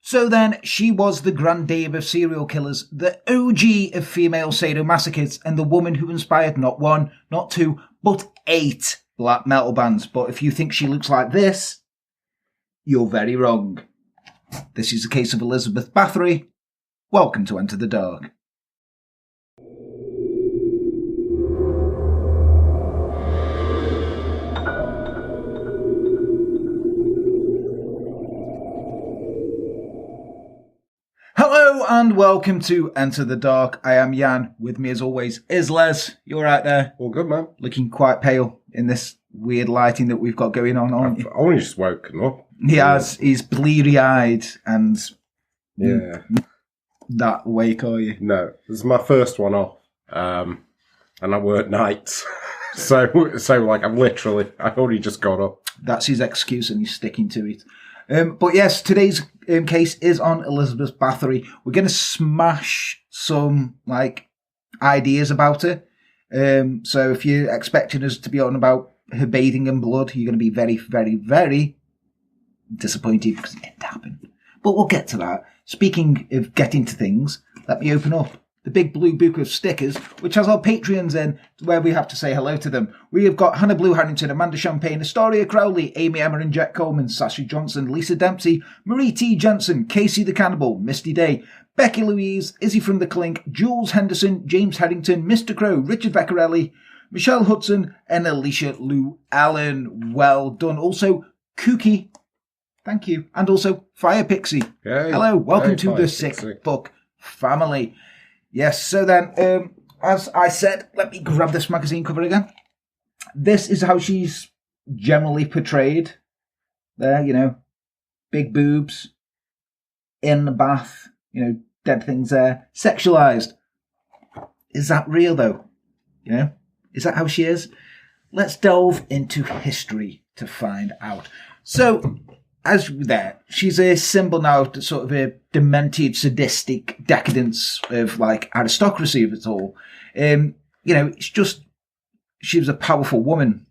So then, she was the grand dame of serial killers, the OG of female sadomasochists, and the woman who inspired not 1, not 2, but 8 black metal bands. But if you think she looks like this, you're very wrong. This is the case of Elizabeth Bathory. Welcome to Enter the Dark. Hello and welcome to Enter the Dark. I am Jan. With me as always is Les. You're right there. All good, man. Looking quite pale in this weird lighting that we've got going on, aren't you? I've only just woken up. He has. He's bleary-eyed and... Yeah. That awake, are you? No, this is my first one off. And I work nights. so like, I've only just got up. That's his excuse and he's sticking to it. But yes, today's case is on Elizabeth Bathory. We're going to smash some, ideas about her. So if you're expecting us to be on about her bathing in blood, you're going to be very, very, very disappointed because it didn't happen. But we'll get to that. Speaking of getting to things, let me open up the big blue book of stickers, which has our Patreons in, where we have to say hello to them. We have got Hannah Blue Harrington, Amanda Champagne, Astoria Crowley, Amy Emma and Jet Coleman, Sashi Johnson, Lisa Dempsey, Marie T. Jensen, Casey the Cannibal, Misty Day, Becky Louise, Izzy from the Clink, Jules Henderson, James Harrington, Mr. Crow, Richard Beccarelli, Michelle Hudson, and Alicia Lou Allen. Well done. Also, Kooky. Thank you. And also, Fire Pixie. Yay. Hello. Welcome to Fire the Sick Pixie. Book family. Yes, so then, as I said, let me grab this magazine cover again. This is how she's generally portrayed. There, big boobs, in the bath, dead things there, sexualized. Is that real, though? Is that how she is? Let's delve into history to find out. So, she's a symbol now to sort of a demented, sadistic decadence of aristocracy of it all. It's just she was a powerful woman.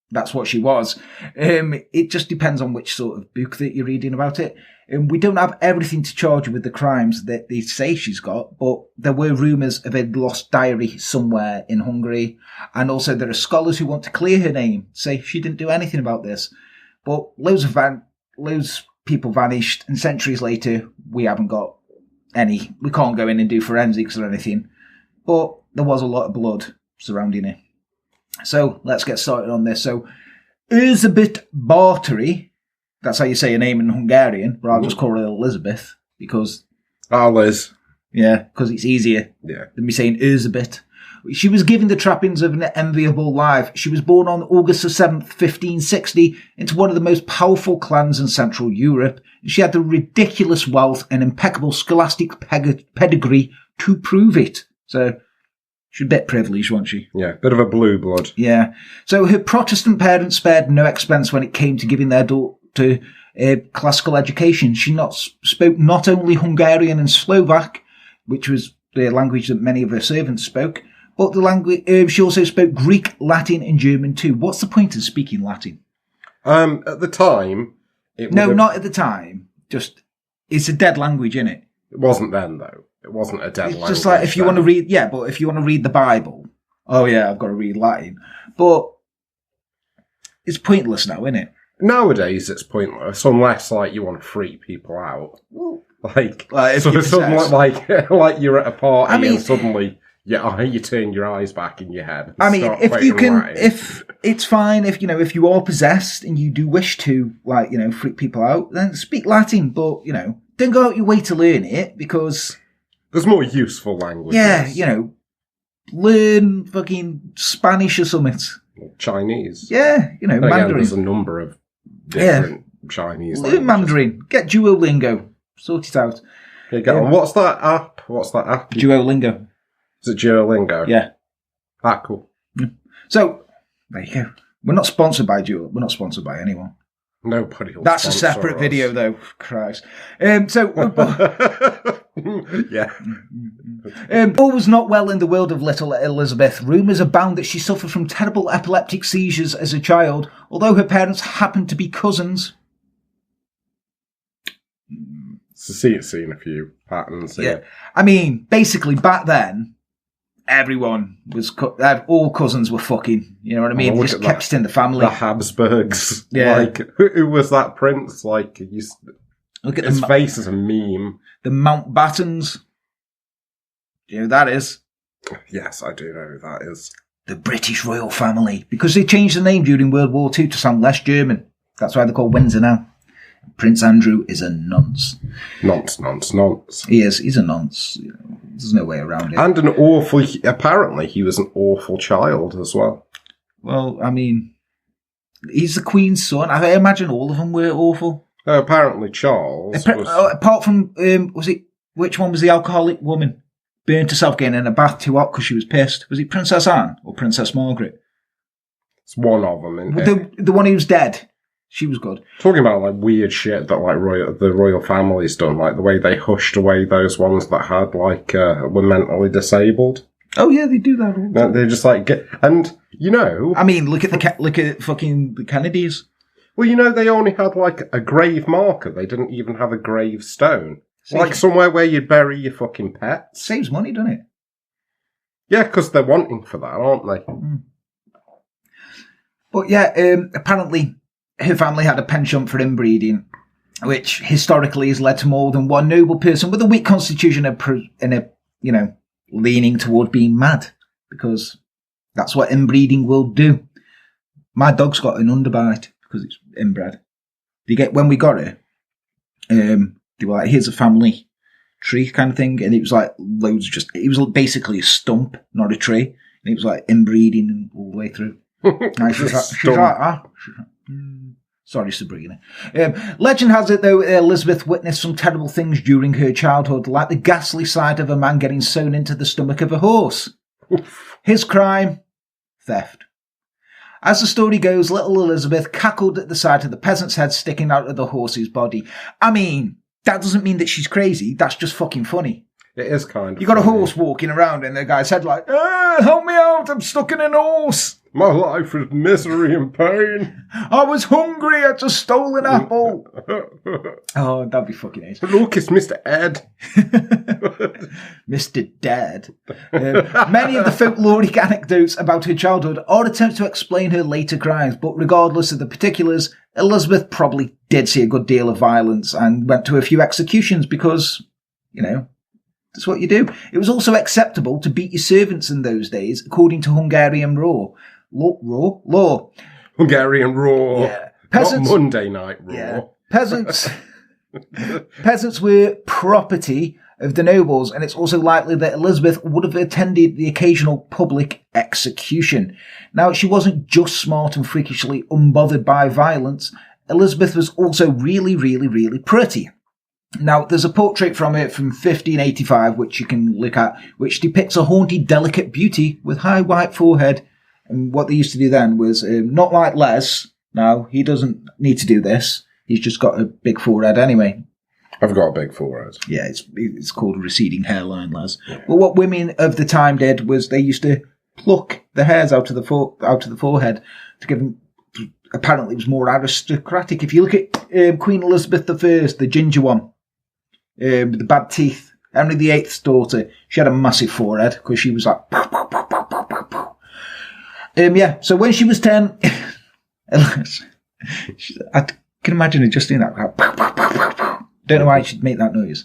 That's what she was. It just depends on which sort of book that you're reading about it. We don't have everything to charge her with the crimes that they say she's got, but there were rumours of a lost diary somewhere in Hungary, and also there are scholars who want to clear her name, say she didn't do anything about this. But loads people vanished, and centuries later, we haven't got any. We can't go in and do forensics or anything. But there was a lot of blood surrounding it. So let's get started on this. So, Elizabeth Bathory, that's how you say her name in Hungarian, but I'll just call her Elizabeth, because... Liz. Yeah, because it's easier than me saying Elizabeth. She was given the trappings of an enviable life. She was born on August the 7th, 1560, into one of the most powerful clans in Central Europe. She had the ridiculous wealth and impeccable scholastic pedigree to prove it. So, she's a bit privileged, wasn't she? Yeah, bit of a blue blood. Yeah. So, her Protestant parents spared no expense when it came to giving their daughter classical education. She spoke not only Hungarian and Slovak, which was the language that many of her servants spoke, but the language she also spoke Greek, Latin, and German too. What's the point of speaking Latin? At the time, not at the time. Just it's a dead language, isn't it? It wasn't then, though. It wasn't a dead language. Just like if you want to read, but if you want to read the Bible, I've got to read Latin. But it's pointless now, isn't it? Nowadays, it's pointless unless you want to freak people out. If like you're at a party and suddenly. Yeah, you turn your eyes back in your head. If you can, Latin. If it's fine, if you are possessed and you do wish to, freak people out, then speak Latin. But don't go out your way to learn it because there's more useful languages. Yeah, learn fucking Spanish or something. Chinese. Yeah, Mandarin. Again, there's a number of different Chinese. Learn Mandarin. Get Duolingo. Sort it out. Okay, get on. What's that app? Duolingo. Is it Duolingo? Yeah. Cool. So, there you go. We're not sponsored by Duolingo. We're not sponsored by anyone. Nobody will That's a separate video, though. Christ. Yeah. All was not well in the world of little Elizabeth. Rumours abound that she suffered from terrible epileptic seizures as a child, although her parents happened to be cousins. Seen a few patterns here. Yeah. I mean, basically, back then, everyone was... all cousins were fucking, you know what I mean? Just kept it in the family. The Habsburgs. Yeah. Like, who was that prince? Like, Look at his face is a meme. The Mountbattens. Do you know who that is? Yes, I do know who that is. The British royal family. Because they changed the name during World War II to sound less German. That's why they're called Windsor now. Prince Andrew is a nonce. Nonce. He is. He's a nonce. There's no way around it. And apparently he was an awful child as well. Well, I mean, he's the Queen's son. I imagine all of them were awful. Apparently Charles apart from, which one was the alcoholic woman? Burnt herself getting in a bath too hot because she was pissed. Was it Princess Anne or Princess Margaret? It's one of them, isn't it? The one who's dead. She was good. Talking about like weird shit that like the royal family's done, like the way they hushed away those ones that had like were mentally disabled. Oh yeah, they do that all the time. They just like and you know. I mean, look at fucking the Kennedys. Well, you know, they only had like a grave marker. They didn't even have a gravestone. Like somewhere where you bury your fucking pets. Saves money, doesn't it? Yeah, because they're wanting for that, aren't they? Mm. But yeah, apparently her family had a penchant for inbreeding, which historically has led to more than one noble person with a weak constitution and a leaning toward being mad, because that's what inbreeding will do. My dog's got an underbite because it's inbred. When we got her, they were like, here's a family tree kind of thing, and it was like loads of it was basically a stump, not a tree, and it was like inbreeding all the way through. She's like, sorry, Sabrina. Legend has it, though, Elizabeth witnessed some terrible things during her childhood, like the ghastly sight of a man getting sewn into the stomach of a horse. His crime? Theft. As the story goes, little Elizabeth cackled at the sight of the peasant's head sticking out of the horse's body. I mean, that doesn't mean that she's crazy. That's just fucking funny. It is kind of You got funny. a horse walking around and the guy's head like, help me out, I'm stuck in an horse. My life is misery and pain. I was hungry, I just stole an apple. Oh, that'd be fucking ace. Look, it's Mr. Ed. Mr. Dead. Many of the folkloric anecdotes about her childhood are attempts to explain her later crimes, but regardless of the particulars, Elizabeth probably did see a good deal of violence and went to a few executions because, that's what you do. It was also acceptable to beat your servants in those days, according to Hungarian law. Hungarian Raw. Yeah. Peasants, not Monday Night Raw. Yeah. Peasants were property of the nobles, and it's also likely that Elizabeth would have attended the occasional public execution. Now, she wasn't just smart and freakishly unbothered by violence. Elizabeth was also really, really, really pretty. Now, there's a portrait from her from 1585, which you can look at, which depicts a haunted, delicate beauty with high white forehead. And what they used to do then was, not like Les. No, he doesn't need to do this. He's just got a big forehead anyway. I've got a big forehead. Yeah, it's called a receding hairline, Les. Yeah. But what women of the time did was they used to pluck the hairs out of the forehead to give them. Apparently, it was more aristocratic. If you look at Queen Elizabeth I, the ginger one, with the bad teeth, Henry VIII's daughter, she had a massive forehead because she was like. Yeah, so when she was 10, I can imagine her just doing that. Don't know why she'd make that noise.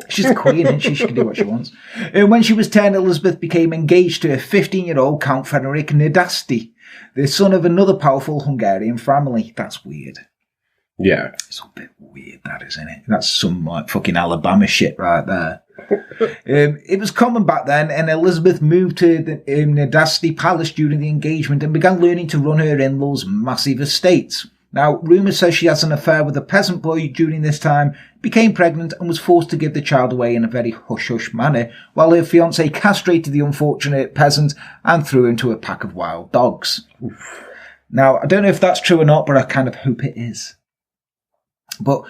She's the queen, and she can do what she wants. When she was 10, Elizabeth became engaged to a 15-year-old Count Frederick Nadasti, the son of another powerful Hungarian family. That's weird. Yeah. It's a bit weird, that, isn't it? That's some like fucking Alabama shit right there. It was common back then, and Elizabeth moved to the Nadasti Palace during the engagement and began learning to run her in-laws' massive estates. Now, rumour says she has an affair with a peasant boy during this time, became pregnant and was forced to give the child away in a very hush-hush manner, while her fiancé castrated the unfortunate peasant and threw him to a pack of wild dogs. Oof. Now, I don't know if that's true or not, but I kind of hope it is. But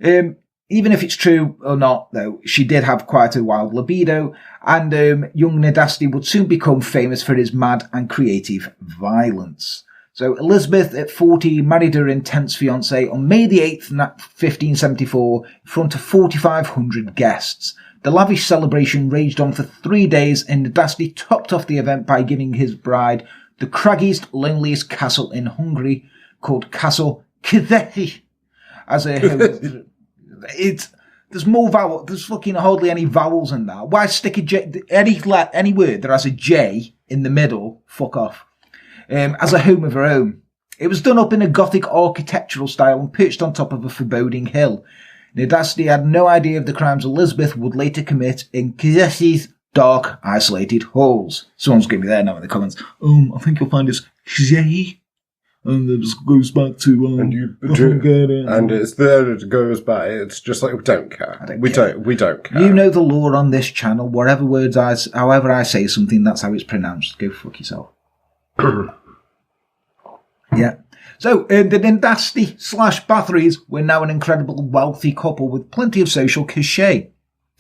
even if it's true or not, though, she did have quite a wild libido, and young Nadasti would soon become famous for his mad and creative violence. So Elizabeth, at 40, married her intense fiancé on May the 8th, 1574, in front of 4,500 guests. The lavish celebration raged on for 3 days, and Nadasti topped off the event by giving his bride the craggiest, loneliest castle in Hungary, called Castle Countess. As a there's more vowel. There's fucking hardly any vowels in that. Why stick a J? Any word that has a J in the middle, fuck off. As a home of her own. It was done up in a Gothic architectural style and perched on top of a foreboding hill. Nadasti had no idea of the crimes Elizabeth would later commit in Countess's dark, isolated halls. Someone's going to be there now in the comments. I think you'll find this J. And it just goes back to and it's there. It goes back. It's just like we don't care. We don't care. You know the law on this channel. Whatever words however I say something, that's how it's pronounced. Go fuck yourself. Yeah. So the Nadasti / Bathories were now an incredible wealthy couple with plenty of social cachet,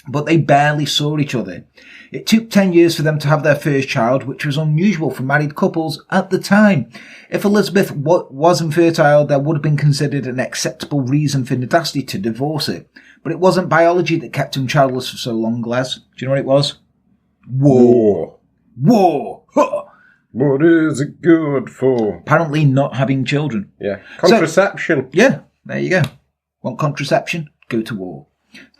but they barely saw each other. It took 10 years for them to have their first child, which was unusual for married couples at the time. If Elizabeth was infertile, there would have been considered an acceptable reason for Nadasti to divorce her. But it wasn't biology that kept him childless for so long, Les. Do you know what it was? War. Huh. What is it good for? Apparently not having children. Yeah. Contraception. Yeah, there you go. Want contraception? Go to war.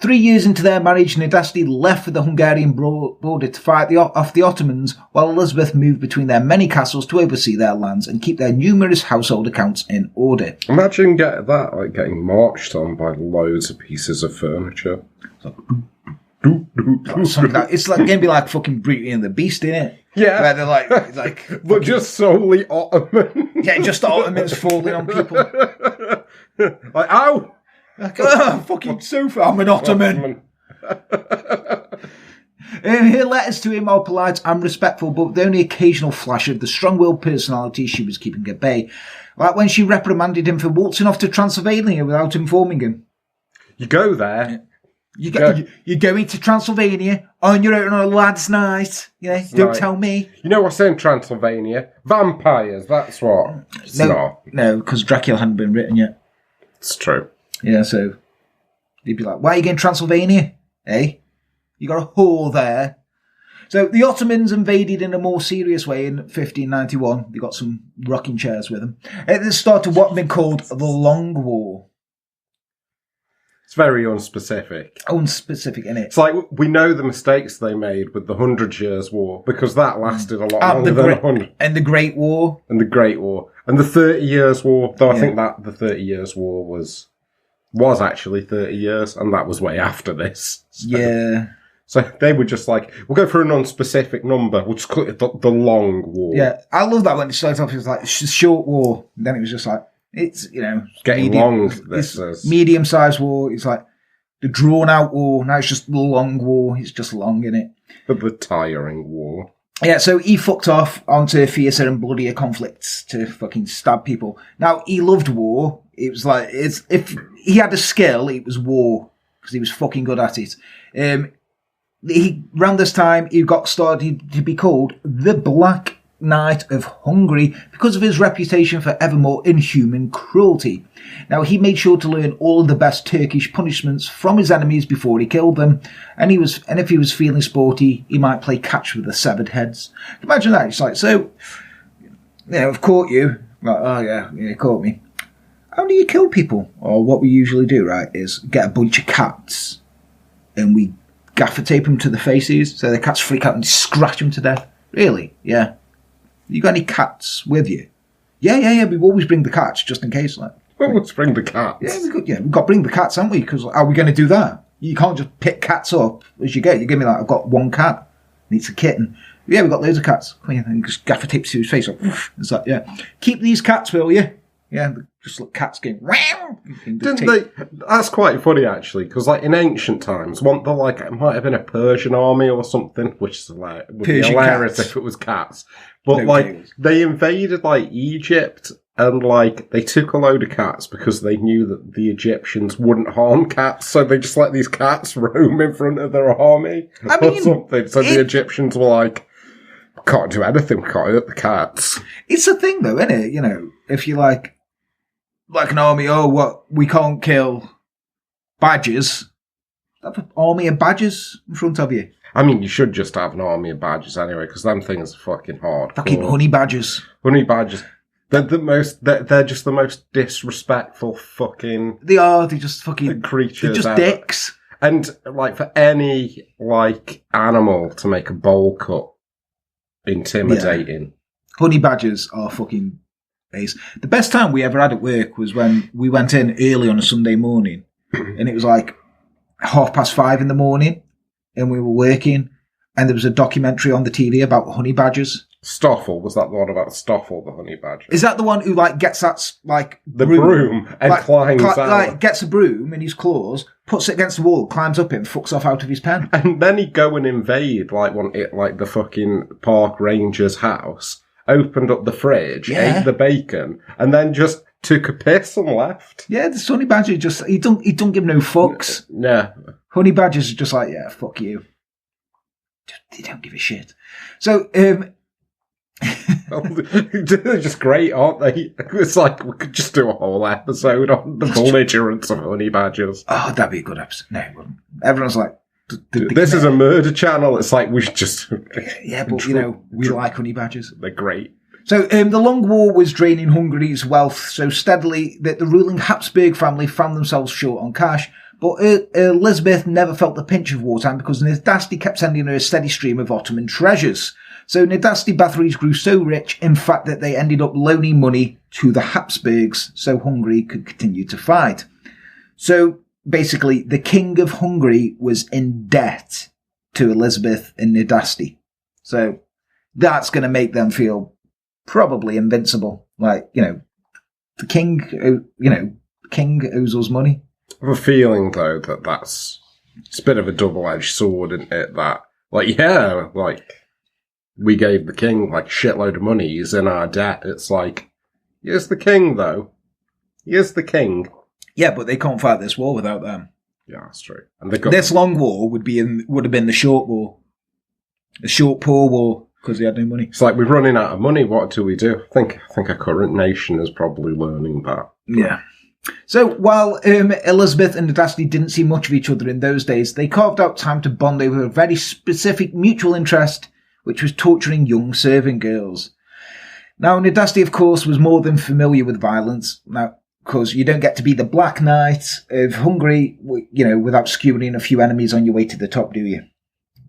3 years into their marriage, Nadasti left for the Hungarian border to fight off the Ottomans, while Elizabeth moved between their many castles to oversee their lands and keep their numerous household accounts in order. Imagine getting marched on by loads of pieces of furniture. It's like going to be like fucking Beauty and the Beast, isn't it? Yeah. Where they're like but fucking, just solely Ottoman. Yeah, just the Ottomans falling on people. Like, ow! Like, fucking sofa, I'm an Ottoman. Her letters to him are polite and respectful, but with only occasional flash of the strong-willed personality she was keeping at bay. Like when she reprimanded him for waltzing off to Transylvania without informing him. You go there. You're going to Transylvania on your own on a lad's night. Yeah, don't tell me. You know what's in Transylvania? Vampires, that's what. No, because Dracula hadn't been written yet. It's true. Yeah, so they'd be like, why are you going to Transylvania? Eh? You got a whore there. So the Ottomans invaded in a more serious way in 1591. They got some rocking chairs with them. At the start of what had been called the Long War. It's very unspecific. Unspecific, innit? It's like, we know the mistakes they made with the 100 Years' War, because that lasted a lot longer than 100. And the Great War. And the Great War. And the 30 Years' War, though I think that the 30 Years' War was actually 30 years, and that was way after this. So, yeah. So they were just like, we'll go for a non-specific number. We'll just call it the Long War. Yeah, I love that when it started off, it was like, it's a short war. And then it was just like, it's, getting long. This is medium-sized war. It's like the drawn-out war. Now it's just the long war. It's just long, innit? The tiring war. Yeah, so he fucked off onto fiercer and bloodier conflicts to fucking stab people. Now, he loved war. It was like, if he had a skill, it was war, because he was fucking good at it. Around this time, he got started to be called the Black Knight of Hungary because of his reputation for ever more inhuman cruelty. Now, he made sure to learn all of the best Turkish punishments from his enemies before he killed them, and if he was feeling sporty, he might play catch with the severed heads. Imagine that. It's like, so, I've caught you. Like, oh yeah, you caught me. How do you kill people? Or what we usually do, right, is get a bunch of cats and we gaffer tape them to the faces so the cats freak out and scratch them to death. Really? Yeah. You got any cats with you? Yeah. We always bring the cats just in case. Like, we always bring the cats. Yeah, we've got to bring the cats, haven't we? Because are we going to do that? You can't just pick cats up as you go. You give me like, I've got one cat. Needs a kitten. Yeah, we've got loads of cats. And just gaffer tape to his face. Like, it's like, yeah. Keep these cats, will you? Yeah, just like cats going, wow. Didn't they? That's quite funny, actually, because like in ancient times, it might have been a Persian army or something, which would be hilarious if it was cats. But they invaded like Egypt, and like they took a load of cats because they knew that the Egyptians wouldn't harm cats, so they just let these cats roam in front of their army or something. So the Egyptians were like, Can't do anything. We can't hurt the cats. It's a thing, though, isn't it? You know, if you like an army, we can't kill badgers. Have an army of badgers in front of you. I mean, you should just have an army of badgers anyway, because them things are fucking hard. Fucking honey badgers. Honey badgers. They're just the most disrespectful fucking... They are. They're just fucking... creatures They're just ever. dicks. And, like, for any, like, animal to make a bowl cut intimidating. Yeah. Honey badgers are fucking ace. The best time we ever had at work was when we went in early on a Sunday morning, and it was like 5:30 in the morning, and we were working, and there was a documentary on the TV about honey badgers. Stoffel, was that the one about Stoffel, the honey badger? Is that the one who, like, gets that, like... The broom and like, climbs out. Like, gets a broom in his claws, puts it against the wall, climbs up it, and fucks off out of his pen. And then he'd go and invade, like the fucking park ranger's house, opened up the fridge, ate the bacon, and then just took a piss and left. Yeah, the honey badger he don't give no fucks. Yeah. Honey badgers are just like, yeah, fuck you. They don't give a shit. So, they're just great, aren't they? It's like we could just do a whole episode on the belligerence of honey badgers. Oh, that'd be a good episode. No, it wouldn't. Everyone's like, this is a murder channel. It's like we should just... Yeah, but, you know, we like honey badgers. They're great. So, the Long War was draining Hungary's wealth so steadily that the ruling Habsburg family found themselves short on cash. But Elizabeth never felt the pinch of wartime because Nadasti kept sending her a steady stream of Ottoman treasures. So Nadasti Bathory's grew so rich, in fact, that they ended up loaning money to the Habsburgs so Hungary could continue to fight. So basically, the King of Hungary was in debt to Elizabeth and Nadasti. So that's going to make them feel probably invincible. Like, you know, the king, king owes us money. I have a feeling, though, it's a bit of a double-edged sword, isn't it? That, like, yeah, like, we gave the king, like, shitload of money, he's in our debt. It's like, here's the king, though. Here's the king. Yeah, but they can't fight this war without them. Yeah, that's true. And this long war would have been the short war. The short, poor war, because they had no money. It's like, we're running out of money, what do we do? I think our current nation is probably learning that. Yeah. So, while Elizabeth and Nadasti didn't see much of each other in those days, they carved out time to bond over a very specific mutual interest, which was torturing young servant girls. Now, Nadasti, of course, was more than familiar with violence. Now, because you don't get to be the Black Knight of Hungary, you know, without skewering a few enemies on your way to the top, do you?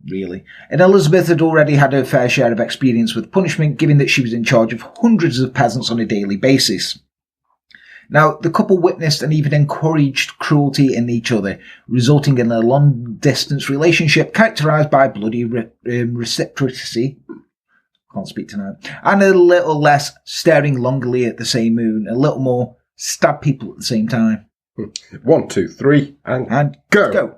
Really. And Elizabeth had already had her fair share of experience with punishment, given that she was in charge of hundreds of peasants on a daily basis. Now, the couple witnessed and even encouraged cruelty in each other, resulting in a long-distance relationship characterised by bloody reciprocity, can't speak tonight, and a little less staring longingly at the same moon, a little more stab people at the same time. 1, 2, 3, and go.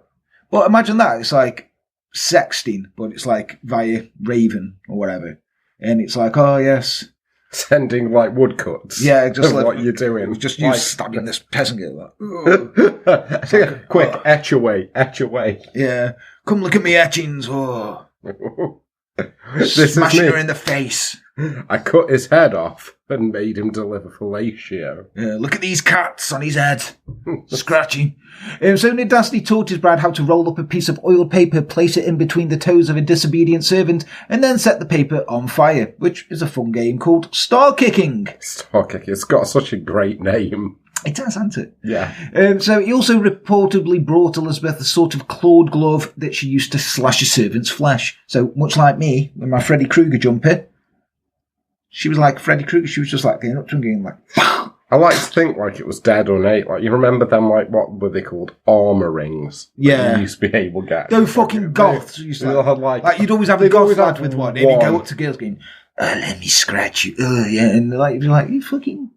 But imagine that, it's like sexting, but it's like via Raven or whatever. And it's like, oh yes... Sending, like, woodcuts. Yeah, just like... what you're doing. Just you stabbing this peasant girl. Like, quick, etch away. Yeah. Come look at me etchings. Oh. This Smashing is me. her in the face. I cut his head off and made him deliver fellatio. Yeah, look at these cats on his head. Scratchy. So Nadasti taught his bride how to roll up a piece of oiled paper, place it in between the toes of a disobedient servant, and then set the paper on fire, which is a fun game called Star Kicking. Star Kicking. It's got such a great name. It has, hasn't it? Yeah. So he also reportedly brought Elizabeth a sort of clawed glove that she used to slash a servant's flesh. So much like me, with my Freddy Krueger jumper, she was like Freddy Krueger. She was just like going up to him, going like. I like to think like it was dead ornate. Like you remember them, like what were they called? Armor rings. Yeah. You used to be able to get. No fucking goths. Used to like you'd always have a goth lad with one, and he'd go up to girls going, "Let me scratch you." Yeah, and like you'd be like, "You fucking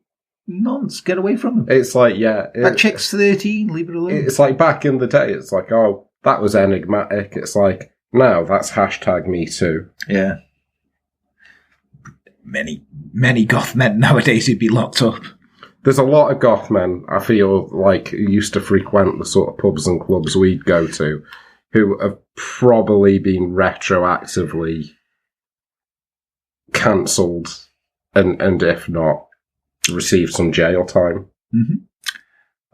nonce, get away from him." It's like that chick's 13. Leave it alone. It's like back in the day. It's like that was enigmatic. It's like now that's #MeToo. Yeah. Many goth men nowadays would be locked up. There's a lot of goth men, I feel like, who used to frequent the sort of pubs and clubs we'd go to, who have probably been retroactively cancelled, and if not, received some jail time. Mm-hmm.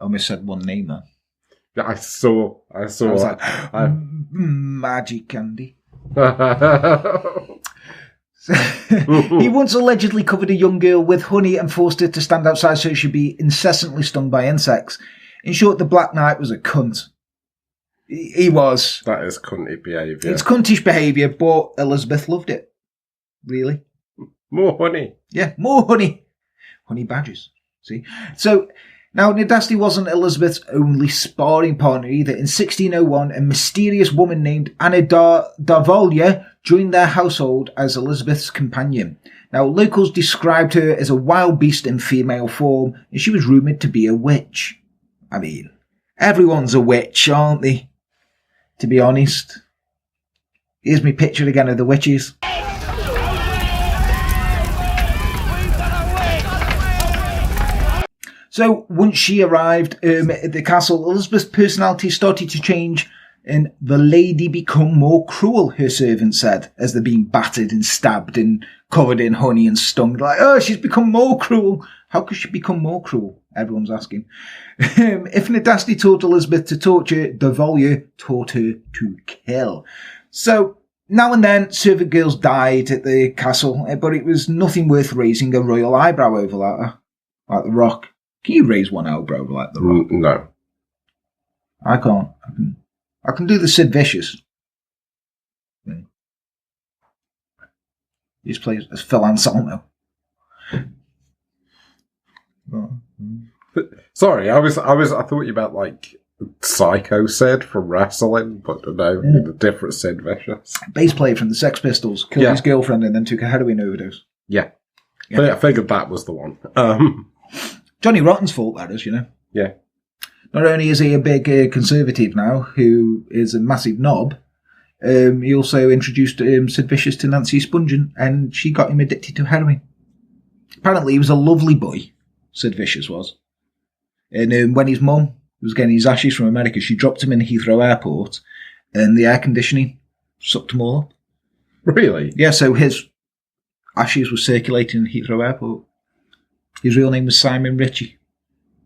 I almost said one name there. I saw. I was like, Magic Candy. He once allegedly covered a young girl with honey and forced her to stand outside so she'd be incessantly stung by insects. In short, the Black Knight was a cunt. He was. That is cunty behaviour. It's cuntish behaviour, but Elizabeth loved it. Really? More honey. Yeah, more honey. Honey badgers. See? So, now Nadasti wasn't Elizabeth's only sparring partner either. In 1601, a mysterious woman named Anna Darvolia joined their household as Elizabeth's companion. Now, locals described her as a wild beast in female form, and she was rumoured to be a witch. I mean, everyone's a witch, aren't they? To be honest. Here's me picture again of the witches. So, once she arrived at the castle, Elizabeth's personality started to change, and the lady become more cruel, her servant said, as they're being battered and stabbed and covered in honey and stung. Like, oh, she's become more cruel. How could she become more cruel? Everyone's asking. If Nadasti taught Elizabeth to torture, Darvolia taught her to kill. So, now and then, servant girls died at the castle, but it was nothing worth raising a royal eyebrow over like the Rock. Can you raise one eyebrow like the Rock? No. I can't. I can do the Sid Vicious. He just plays as Phil Anselmo. Sorry, I thought you meant like Psycho Sid from wrestling, but no, the different Sid Vicious. Bass player from the Sex Pistols killed his girlfriend and then took a heroin overdose. Yeah. I figured that was the one. Johnny Rotten's fault, that is, you know. Yeah. Not only is he a big conservative now, who is a massive knob, he also introduced Sid Vicious to Nancy Spungen, and she got him addicted to heroin. Apparently, he was a lovely boy, Sid Vicious was. And when his mum was getting his ashes from America, she dropped him in Heathrow Airport, and the air conditioning sucked them all up. Really? Yeah, so his ashes were circulating in Heathrow Airport. His real name was Simon Ritchie.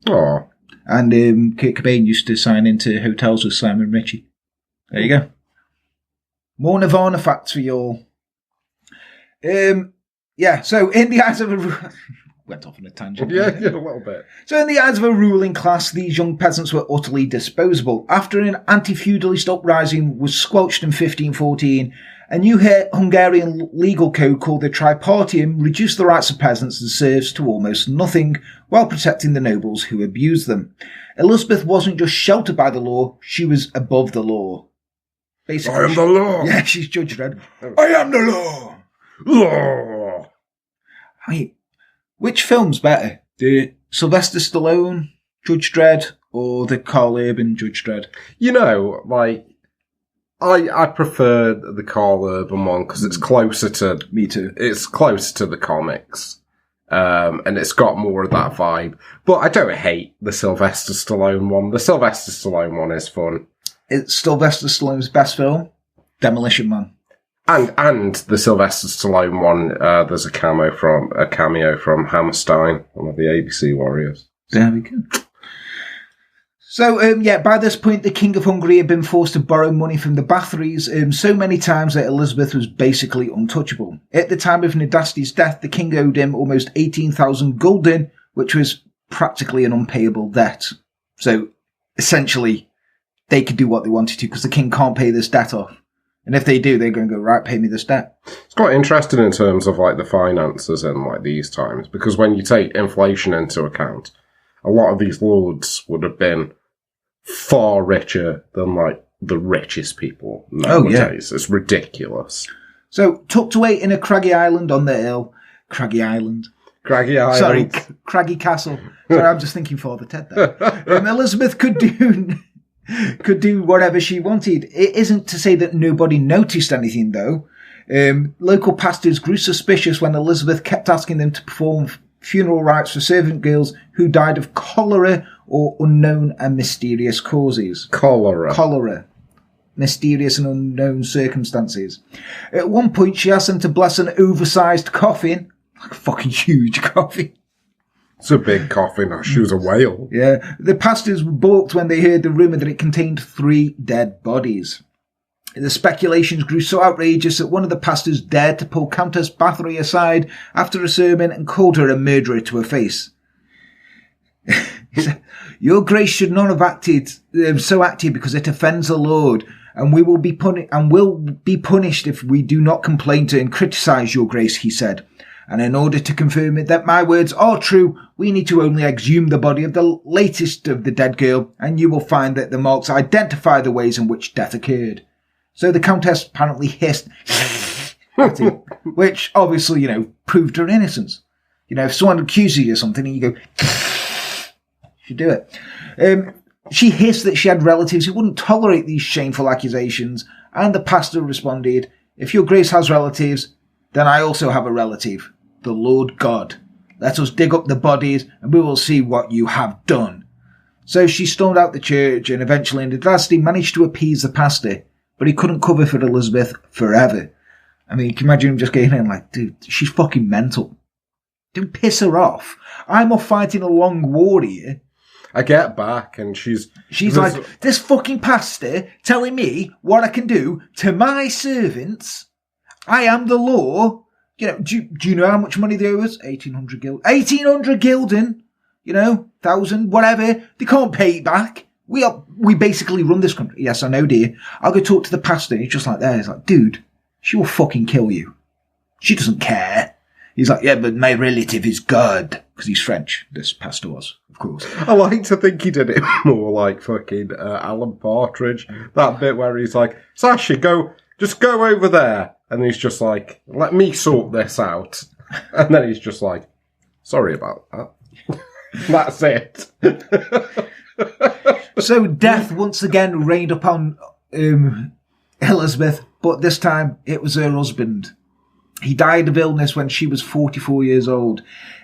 Oh. And Kurt Cobain used to sign into hotels with Simon Ritchie. There you go. More Nirvana facts for you all. Yeah, so in the eyes of a... Went off on a tangent. Yeah, a little bit. So in the eyes of a ruling class, these young peasants were utterly disposable. After an anti-feudalist uprising was squelched in 1514, a new Hungarian legal code called the Tripartium reduced the rights of peasants and serfs to almost nothing, while protecting the nobles who abused them. Elizabeth wasn't just sheltered by the law, she was above the law. Basically, I am the law. Yeah, she's Judge Dredd. I am the law. Law. I mean, which film's better? The Sylvester Stallone Judge Dredd or the Carl Urban Judge Dredd? You know, like, I prefer the Carl Urban one because it's closer to... Me too. It's closer to the comics. And it's got more of that vibe. But I don't hate the Sylvester Stallone one. The Sylvester Stallone one is fun. It's Sylvester Stallone's best film, Demolition Man. And the Sylvester Stallone one, there's a cameo from Hammerstein, one of the ABC Warriors. There we go. So, by this point, the King of Hungary had been forced to borrow money from the Bathories so many times that Elizabeth was basically untouchable. At the time of Nadasti's death, the king owed him almost 18,000 gulden, which was practically an unpayable debt. So, essentially, they could do what they wanted to because the king can't pay this debt off. And if they do, they're going to go, right, pay me this debt. It's quite interesting in terms of, like, the finances in, like, these times, because when you take inflation into account, a lot of these lords would have been far richer than, like, the richest people nowadays. Oh, yeah. It's ridiculous. So, tucked away in a craggy island on the hill... Craggy Island. Sorry, Craggy Castle. Sorry, I'm just thinking Father Ted there. Elizabeth could do whatever she wanted. It isn't to say that nobody noticed anything, though. Local pastors grew suspicious when Elizabeth kept asking them to perform funeral rites for servant girls who died of cholera or unknown and mysterious causes. Cholera. mysterious and unknown circumstances. At one point, she asked them to bless an oversized coffin, like a fucking huge coffin. It's a big coffin. She was a whale. Yeah. The pastors were balked when they heard the rumour that it contained 3 dead bodies. The speculations grew so outrageous that one of the pastors dared to pull Countess Bathory aside after a sermon and called her a murderer to her face. He said, "Your Grace should not have acted because it offends the Lord, and will be punished if we do not complain to and criticise your Grace," he said. "And in order to confirm it that my words are true, we need to only exhume the body of the latest of the dead girl, and you will find that the marks identify the ways in which death occurred." So the Countess apparently hissed at him, which obviously, proved her innocence. If someone accuses you of something and you go, you do it. She hissed that she had relatives who wouldn't tolerate these shameful accusations, and the pastor responded, "If your Grace has relatives, then I also have a relative, the Lord God. Let us dig up the bodies, and we will see what you have done." So she stormed out the church, and eventually Enterthedark managed to appease the pastor, but he couldn't cover for Elizabeth forever. I mean, you can imagine him just getting in like, dude, she's fucking mental. Don't piss her off. I'm off fighting a long war here. I get back, and she's like, this fucking pastor telling me what I can do to my servants. I am the law. Do you know how much money they owe us? 1,800 gulden. 1,800 gulden! 1,000, whatever. They can't pay it back. We basically run this country. Yes, I know, dear. I'll go talk to the pastor. He's just like there. He's like, dude, she will fucking kill you. She doesn't care. He's like, yeah, but my relative is God. Because he's French. This pastor was, of course. I like to think he did it more like fucking Alan Partridge. That bit where he's like, Sasha, just go over there. And he's just like, let me sort this out. And then he's just like, sorry about that. That's it. So death once again rained upon Elizabeth, but this time it was her husband. He died of illness when she was 44 years old.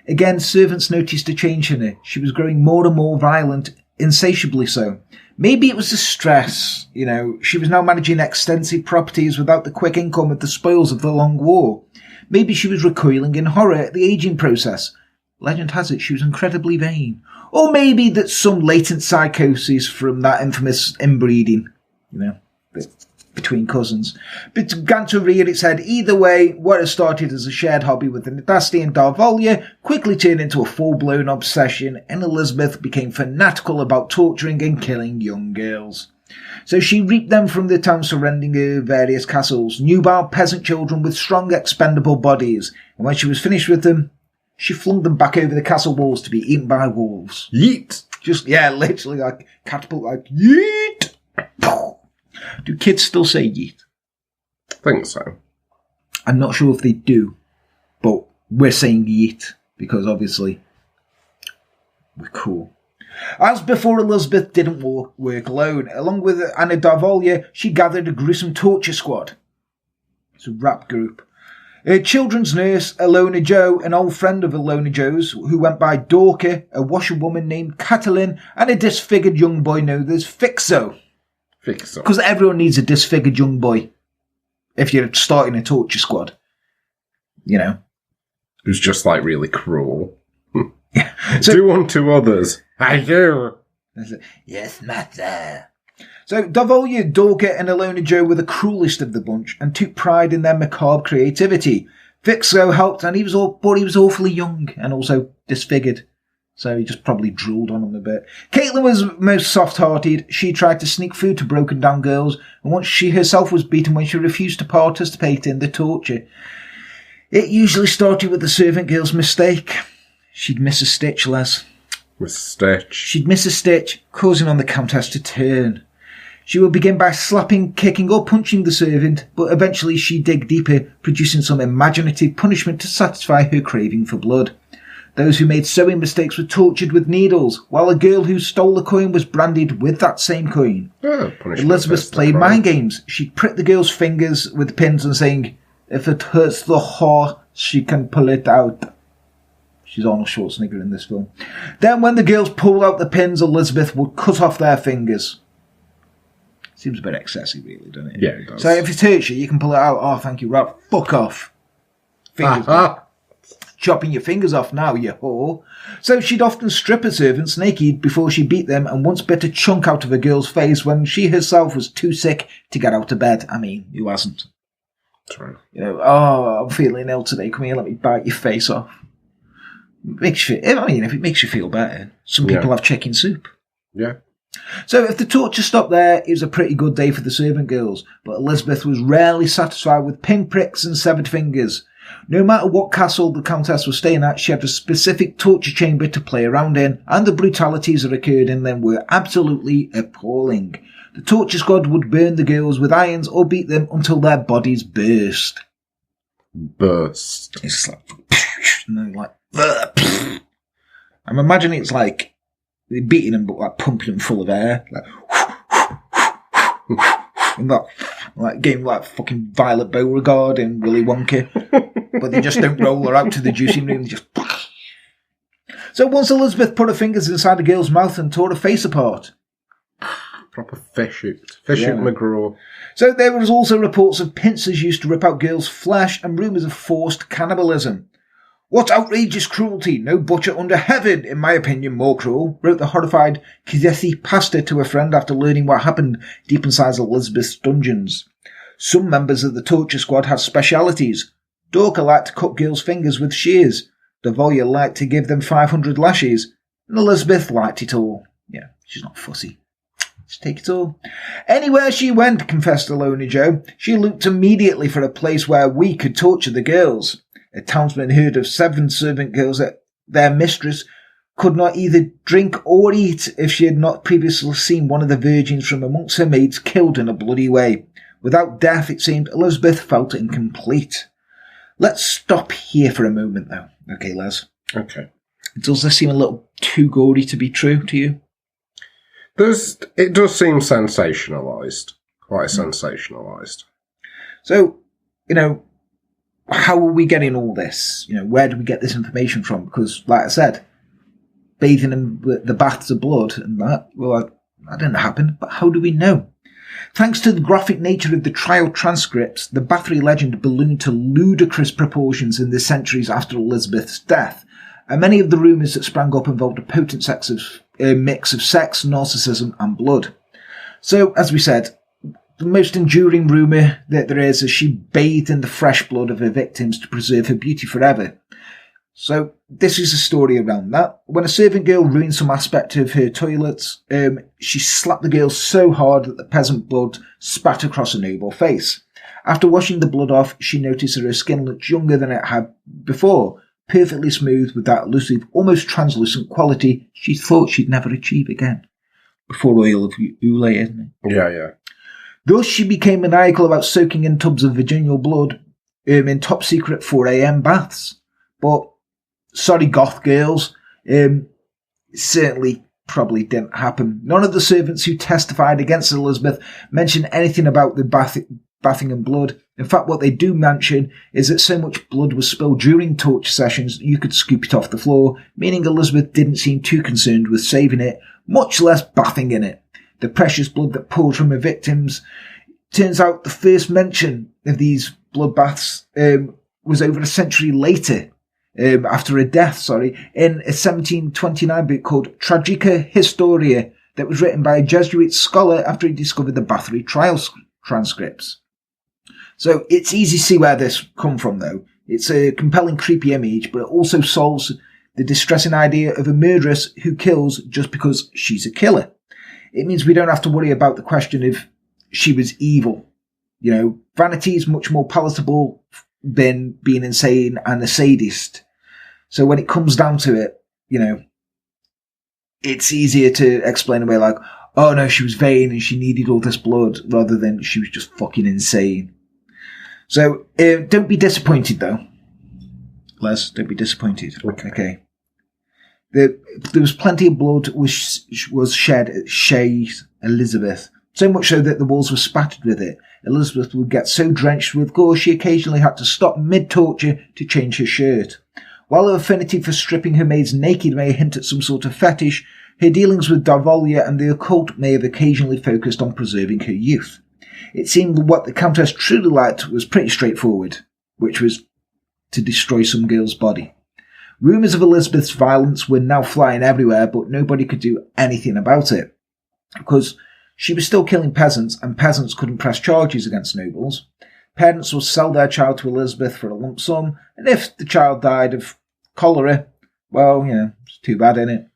Again, servants noticed a change in her. She was growing more and more violent, insatiably so. Maybe it was the stress, she was now managing extensive properties without the quick income of the spoils of the long war. Maybe she was recoiling in horror at the aging process. Legend has it she was incredibly vain. Or maybe that some latent psychosis from that infamous inbreeding, between cousins. But began to rear its head either way. What had started as a shared hobby with the Nadasti and Darvolia quickly turned into a full-blown obsession, and Elizabeth became fanatical about torturing and killing young girls. So she reaped them from the town surrounding her various castles, nubile peasant children with strong expendable bodies, and when she was finished with them, she flung them back over the castle walls to be eaten by wolves. Yeet! Literally like catapult, like yeet! Do kids still say yeet? I think so. I'm not sure if they do, but we're saying yeet because obviously we're cool. As before, Elizabeth didn't work alone. Along with Anna Darvolia, she gathered a gruesome torture squad. It's a rap group. Her children's nurse, Ilona Jo, an old friend of Ilona Jo's, who went by Dorka, a washerwoman named Catalin, and a disfigured young boy known as Fixo. Because everyone needs a disfigured young boy if you're starting a torture squad. Who's just like really cruel. So, do unto others. I do. Yes, master. So Darvolia, Dorka and Ilona Jo were the cruelest of the bunch and took pride in their macabre creativity. Fixo helped, and he was awfully young and also disfigured. So he just probably drooled on them a bit. Caitlin was most soft-hearted. She tried to sneak food to broken-down girls, and once she herself was beaten when she refused to participate in the torture. It usually started with the servant girl's mistake. She'd miss a stitch, Les. Miss a stitch. She'd miss a stitch, causing on the Countess to turn. She would begin by slapping, kicking or punching the servant, but eventually she'd dig deeper, producing some imaginative punishment to satisfy her craving for blood. Those who made sewing mistakes were tortured with needles, while a girl who stole a coin was branded with that same coin. Elizabeth played mind games. She'd prick the girl's fingers with pins and saying, "If it hurts the heart, she can pull it out." She's Arnold Schwarzenegger in this film. Then when the girls pulled out the pins, Elizabeth would cut off their fingers. Seems a bit excessive, really, doesn't it? Yeah, it does. So if it's hurts you, you can pull it out. Oh, thank you, Rob. Fuck off. Fingers chopping your fingers off now, you whore. So she'd often strip her servants naked before she beat them, and once bit a chunk out of a girl's face when she herself was too sick to get out of bed. I mean, who hasn't? True. You know, oh, I'm feeling ill today. Come here, let me bite your face off. If it makes you feel better. Some people have chicken soup. Yeah. So if the torture stopped there, it was a pretty good day for the servant girls, but Elizabeth was rarely satisfied with pinpricks and severed fingers. No matter what castle the Countess was staying at, she had a specific torture chamber to play around in, and the brutalities that occurred in them were absolutely appalling. The torture squad would burn the girls with irons or beat them until their bodies burst. Burst. It's like, and then like, I'm imagining it's like they're beating them, but like pumping them full of air, like, and that, like game like fucking Violet Beauregard in Willy Wonka, but they just don't roll her out to the juicing room. They just. So once Elizabeth put her fingers inside the girl's mouth and tore her face apart. Proper fish hoot McGraw. So there was also reports of pincers used to rip out girls' flesh and rumours of forced cannibalism. What outrageous cruelty! No butcher under heaven, in my opinion, more cruel, wrote the horrified Kizesi pastor to a friend after learning what happened deep inside Elizabeth's dungeons. Some members of the torture squad had specialities. Dorka liked to cut girls' fingers with shears. Devoya liked to give them 500 lashes. And Elizabeth liked it all. Yeah, she's not fussy. Just take it all. Anywhere she went, confessed Alona Joe, she looked immediately for a place where we could torture the girls. A townsman heard of 7 servant girls that their mistress could not either drink or eat if she had not previously seen one of the virgins from amongst her maids killed in a bloody way. Without death, it seemed, Elizabeth felt incomplete. Let's stop here for a moment, though. Okay, Les? Okay. Does this seem a little too gory to be true to you? It does seem sensationalised. Quite sensationalised. So, how are we getting all this? Where do we get this information from? Because, like I said, bathing in the baths of blood and that, well, that didn't happen, but how do we know? Thanks to the graphic nature of the trial transcripts, the Bathory legend ballooned to ludicrous proportions in the centuries after Elizabeth's death, and many of the rumours that sprang up involved a potent mix of sex, narcissism, and blood. So, as we said, the most enduring rumour that there is she bathed in the fresh blood of her victims to preserve her beauty forever. So, this is a story around that. When a servant girl ruined some aspect of her toilets, she slapped the girl so hard that the peasant blood spat across her noble face. After washing the blood off, she noticed that her skin looked younger than it had before, perfectly smooth with that elusive, almost translucent quality she thought she'd never achieve again. Before oil of Oulé, isn't it? Yeah. Thus, she became maniacal about soaking in tubs of virginal blood in top-secret 4 a.m. baths. But, sorry, goth girls, certainly probably didn't happen. None of the servants who testified against Elizabeth mentioned anything about the bathing in blood. In fact, what they do mention is that so much blood was spilled during torture sessions that you could scoop it off the floor, meaning Elizabeth didn't seem too concerned with saving it, much less bathing in it. The precious blood that poured from her victims. Turns out the first mention of these bloodbaths was over a century later, after her death, in a 1729 book called Tragica Historia that was written by a Jesuit scholar after he discovered the Bathory trial transcripts. So it's easy to see where this come from, though. It's a compelling, creepy image, but it also solves the distressing idea of a murderess who kills just because she's a killer. It means we don't have to worry about the question if she was evil. Vanity is much more palatable than being insane and a sadist. So when it comes down to it, it's easier to explain away like, oh no, she was vain and she needed all this blood, rather than she was just fucking insane. So don't be disappointed, though. Les, don't be disappointed. Okay. There was plenty of blood was shed at Shays Elizabeth, so much so that the walls were spattered with it. Elizabeth would get so drenched with gore she occasionally had to stop mid-torture to change her shirt. While her affinity for stripping her maids naked may hint at some sort of fetish, Her dealings with Darvolia and the occult may have occasionally focused on preserving her youth. It seemed what the Countess truly liked was pretty straightforward, which was to destroy some girl's body. Rumours of Elizabeth's violence were now flying everywhere, but nobody could do anything about it, because she was still killing peasants, and peasants couldn't press charges against nobles. Parents would sell their child to Elizabeth for a lump sum, and if the child died of cholera, well, it's too bad, innit?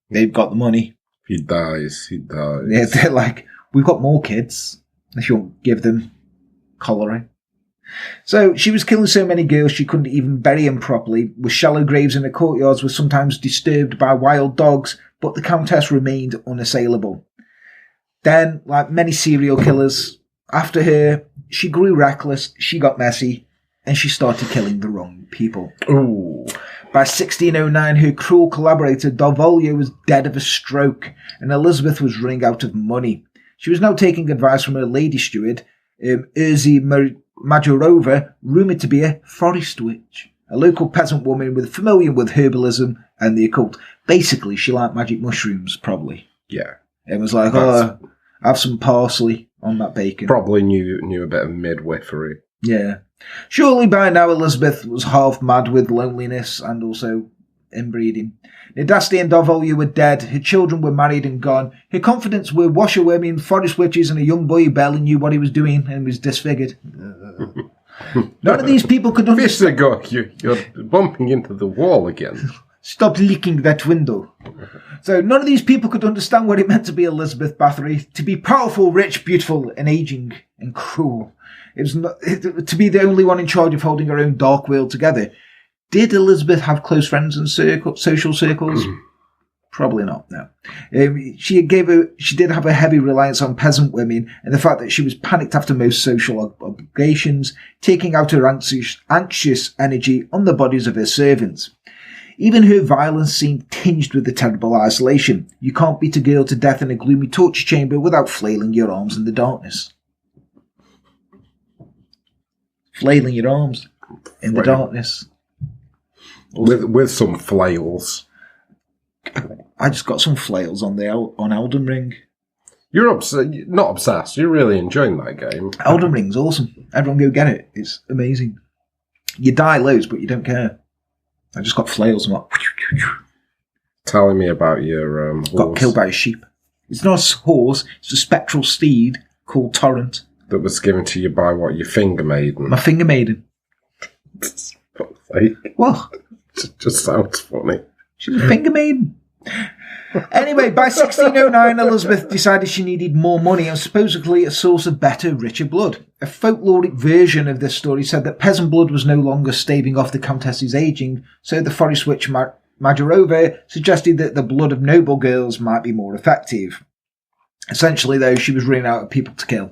They've got the money. He dies. Yeah, they're like, we've got more kids, if you won't give them cholera. So she was killing so many girls she couldn't even bury them properly, with shallow graves in the courtyards were sometimes disturbed by wild dogs, but the Countess remained unassailable. Then, like many serial killers, after her, she grew reckless, she got messy, and she started killing the wrong people. Ooh. By 1609, her cruel collaborator Darvolia was dead of a stroke, and Elizabeth was running out of money. She was now taking advice from her lady steward, Urzy Majorova, rumoured to be a forest witch, a local peasant woman familiar with herbalism and the occult. Basically, she liked magic mushrooms, probably. Yeah. It was like, have some parsley on that bacon. Probably knew a bit of midwifery. Yeah. Surely by now Elizabeth was half mad with loneliness and also inbreeding. Nadasti and Darvolia were dead, her children were married and gone, her confidants were washerwomen, forest witches, and a young boy who barely knew what he was doing and was disfigured. None of these people could understand... You're bumping into the wall again. Stop licking that window. So none of these people could understand what it meant to be Elizabeth Bathory, to be powerful, rich, beautiful, and aging, and cruel. It was not, to be the only one in charge of holding her own dark world together. Did Elizabeth have close friends and social circles? Probably not, no. She did have a heavy reliance on peasant women, and the fact that she was panicked after most social obligations, taking out her anxious energy on the bodies of her servants. Even her violence seemed tinged with the terrible isolation. You can't beat a girl to death in a gloomy torture chamber without flailing your arms in the darkness. Flailing your arms in the darkness. With some flails. I just got some flails on Elden Ring. You're not obsessed. You're really enjoying that game. Elden Ring's awesome. Everyone go get it. It's amazing. You die loads, but you don't care. I just got flails and telling me about your horse. Got killed by a sheep. It's not a horse, it's a spectral steed called Torrent. That was given to you by what, your finger maiden? My finger maiden. What? It just sounds funny. She's a finger maiden. Anyway, by 1609, Elizabeth decided she needed more money and supposedly a source of better, richer blood. A folkloric version of this story said that peasant blood was no longer staving off the Countess's aging, so the forest witch Majorova suggested that the blood of noble girls might be more effective. Essentially, though, she was running out of people to kill.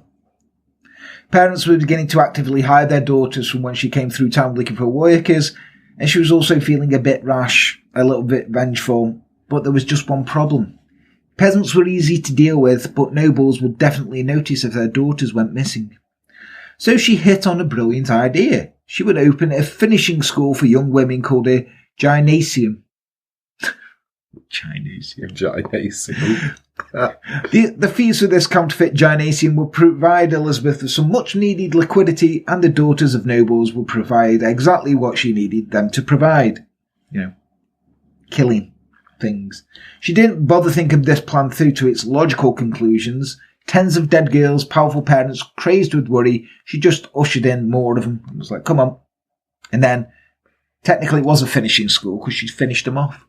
Parents were beginning to actively hide their daughters from when she came through town looking for workers, and she was also feeling a bit rash, a little bit vengeful. But there was just one problem. Peasants were easy to deal with, but nobles would definitely notice if their daughters went missing. So she hit on a brilliant idea. She would open a finishing school for young women called a gymnasium. Gymnasium. The fees for this counterfeit gymnasium would provide Elizabeth with some much-needed liquidity, and the daughters of nobles would provide exactly what she needed them to provide. Killing things. She didn't bother thinking this plan through to its logical conclusions. Tens of dead girls, powerful parents, crazed with worry. She just ushered in more of them. It was like, come on. And then, technically it was a finishing school because she'd finished them off.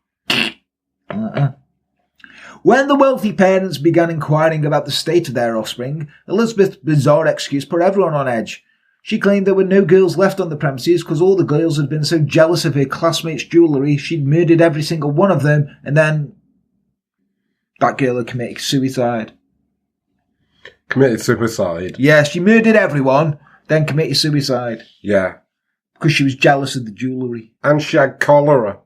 When the wealthy parents began inquiring about the state of their offspring, Elizabeth's bizarre excuse put everyone on edge. She claimed there were no girls left on the premises because all the girls had been so jealous of her classmates' jewellery she'd murdered every single one of them, and then that girl had committed suicide. Committed suicide? Yeah, she murdered everyone, then committed suicide. Yeah. Because she was jealous of the jewellery. And she had cholera.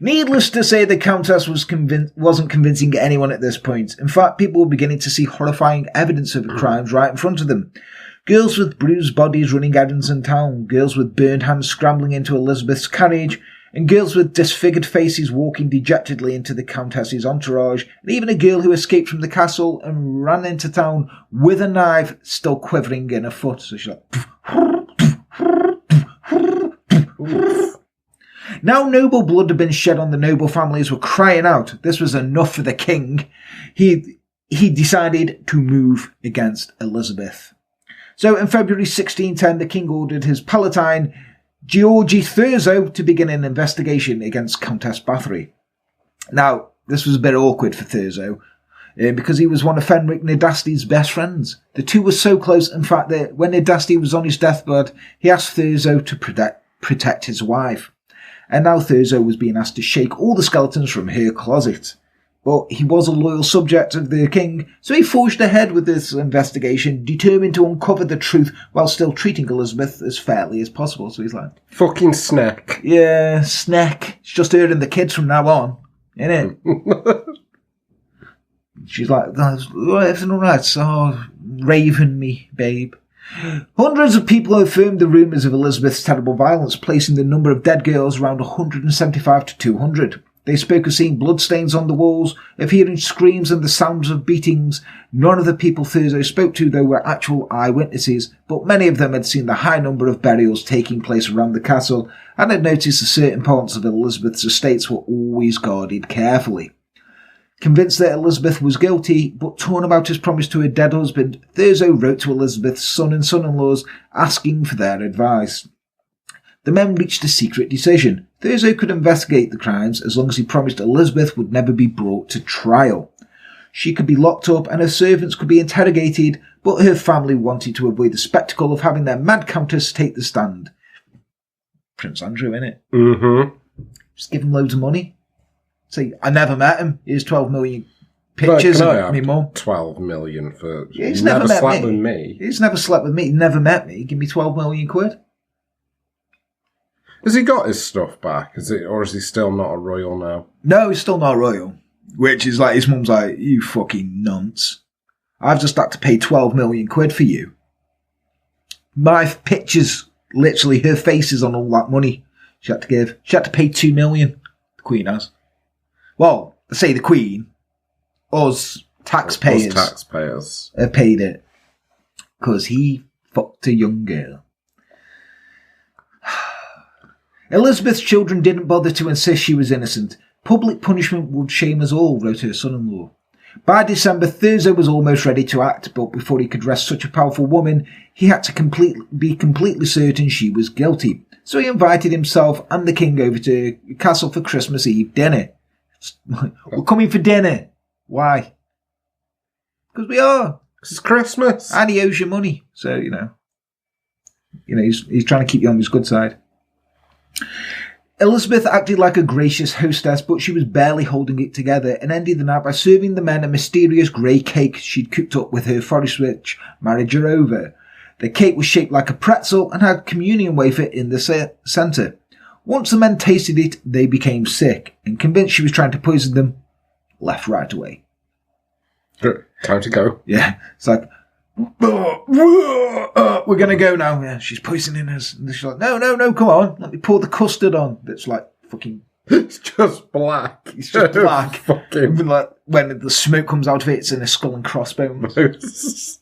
Needless to say, the Countess wasn't convincing anyone at this point. In fact, people were beginning to see horrifying evidence of her crimes right in front of them. Girls with bruised bodies running errands in town, girls with burned hands scrambling into Elizabeth's carriage, and girls with disfigured faces walking dejectedly into the Countess's entourage, and even a girl who escaped from the castle and ran into town with a knife still quivering in her foot. So she's like... Now noble blood had been shed on the noble families were crying out this was enough for the king. He decided to move against Elizabeth. So in February 1610, the king ordered his Palatine, Georgi Thurzo, to begin an investigation against Countess Bathory. Now, this was a bit awkward for Thurzo, because he was one of Fenric Nadasti's best friends. The two were so close, in fact, that when Nadasti was on his deathbed, he asked Thurzo to protect his wife. And now Thurzo was being asked to shake all the skeletons from her closet. But he was a loyal subject of the king, so he forged ahead with this investigation, determined to uncover the truth while still treating Elizabeth as fairly as possible. So he's like... Fucking snack. Yeah, snack. It's just her and the kids from now on, innit? She's like, everything alright? Oh, raven me, babe. Hundreds of people affirmed the rumours of Elizabeth's terrible violence, placing the number of dead girls around 175 to 200. They spoke of seeing bloodstains on the walls, of hearing screams and the sounds of beatings. None of the people Thurzo spoke to, though, were actual eyewitnesses, but many of them had seen the high number of burials taking place around the castle, and had noticed that certain parts of Elizabeth's estates were always guarded carefully. Convinced that Elizabeth was guilty, but torn about his promise to her dead husband, Thurzo wrote to Elizabeth's son and son-in-laws, asking for their advice. The men reached a secret decision. Thurzo could investigate the crimes as long as he promised Elizabeth would never be brought to trial. She could be locked up and her servants could be interrogated, but her family wanted to avoid the spectacle of having their mad countess take the stand. Prince Andrew, innit? Mm-hmm. Just give him loads of money. Say, I never met him. Here's 12 million pictures of me mum. 12 million for... Yeah, he's never met slept with me. He's never slept with me. He never met me. Give me 12 million quid. Has he got his stuff back? Or is he still not a royal now? No, he's still not a royal. Which is like, his mum's like, you fucking nonce. I've just had to pay 12 million quid for you. My pictures, literally, her face is on all that money she had to give. She had to pay 2 million. The Queen has. Well, I say the Queen. Us taxpayers have paid it. Because he fucked a young girl. Elizabeth's children didn't bother to insist she was innocent. Public punishment would shame us all, wrote her son-in-law. By December, Thurzo was almost ready to act, but before he could arrest such a powerful woman, he had to be completely certain she was guilty. So he invited himself and the king over to the castle for Christmas Eve dinner. We're coming for dinner. Why? Because we are. Because it's Christmas. And he owes you money. So, he's trying to keep you on his good side. Elizabeth acted like a gracious hostess, but she was barely holding it together and ended the night by serving the men a mysterious grey cake she'd cooked up with her forest witch, marriage over. The cake was shaped like a pretzel and had communion wafer in the centre. Once the men tasted it, they became sick, and convinced she was trying to poison them, left right away. Time to go. Yeah, it's like, we're going to go now. Yeah, she's poisoning us. And she's like, no, come on. Let me pour the custard on. That's like fucking... It's just black. It's just black. Fucking... Like, when the smoke comes out of it, it's in a skull and crossbones.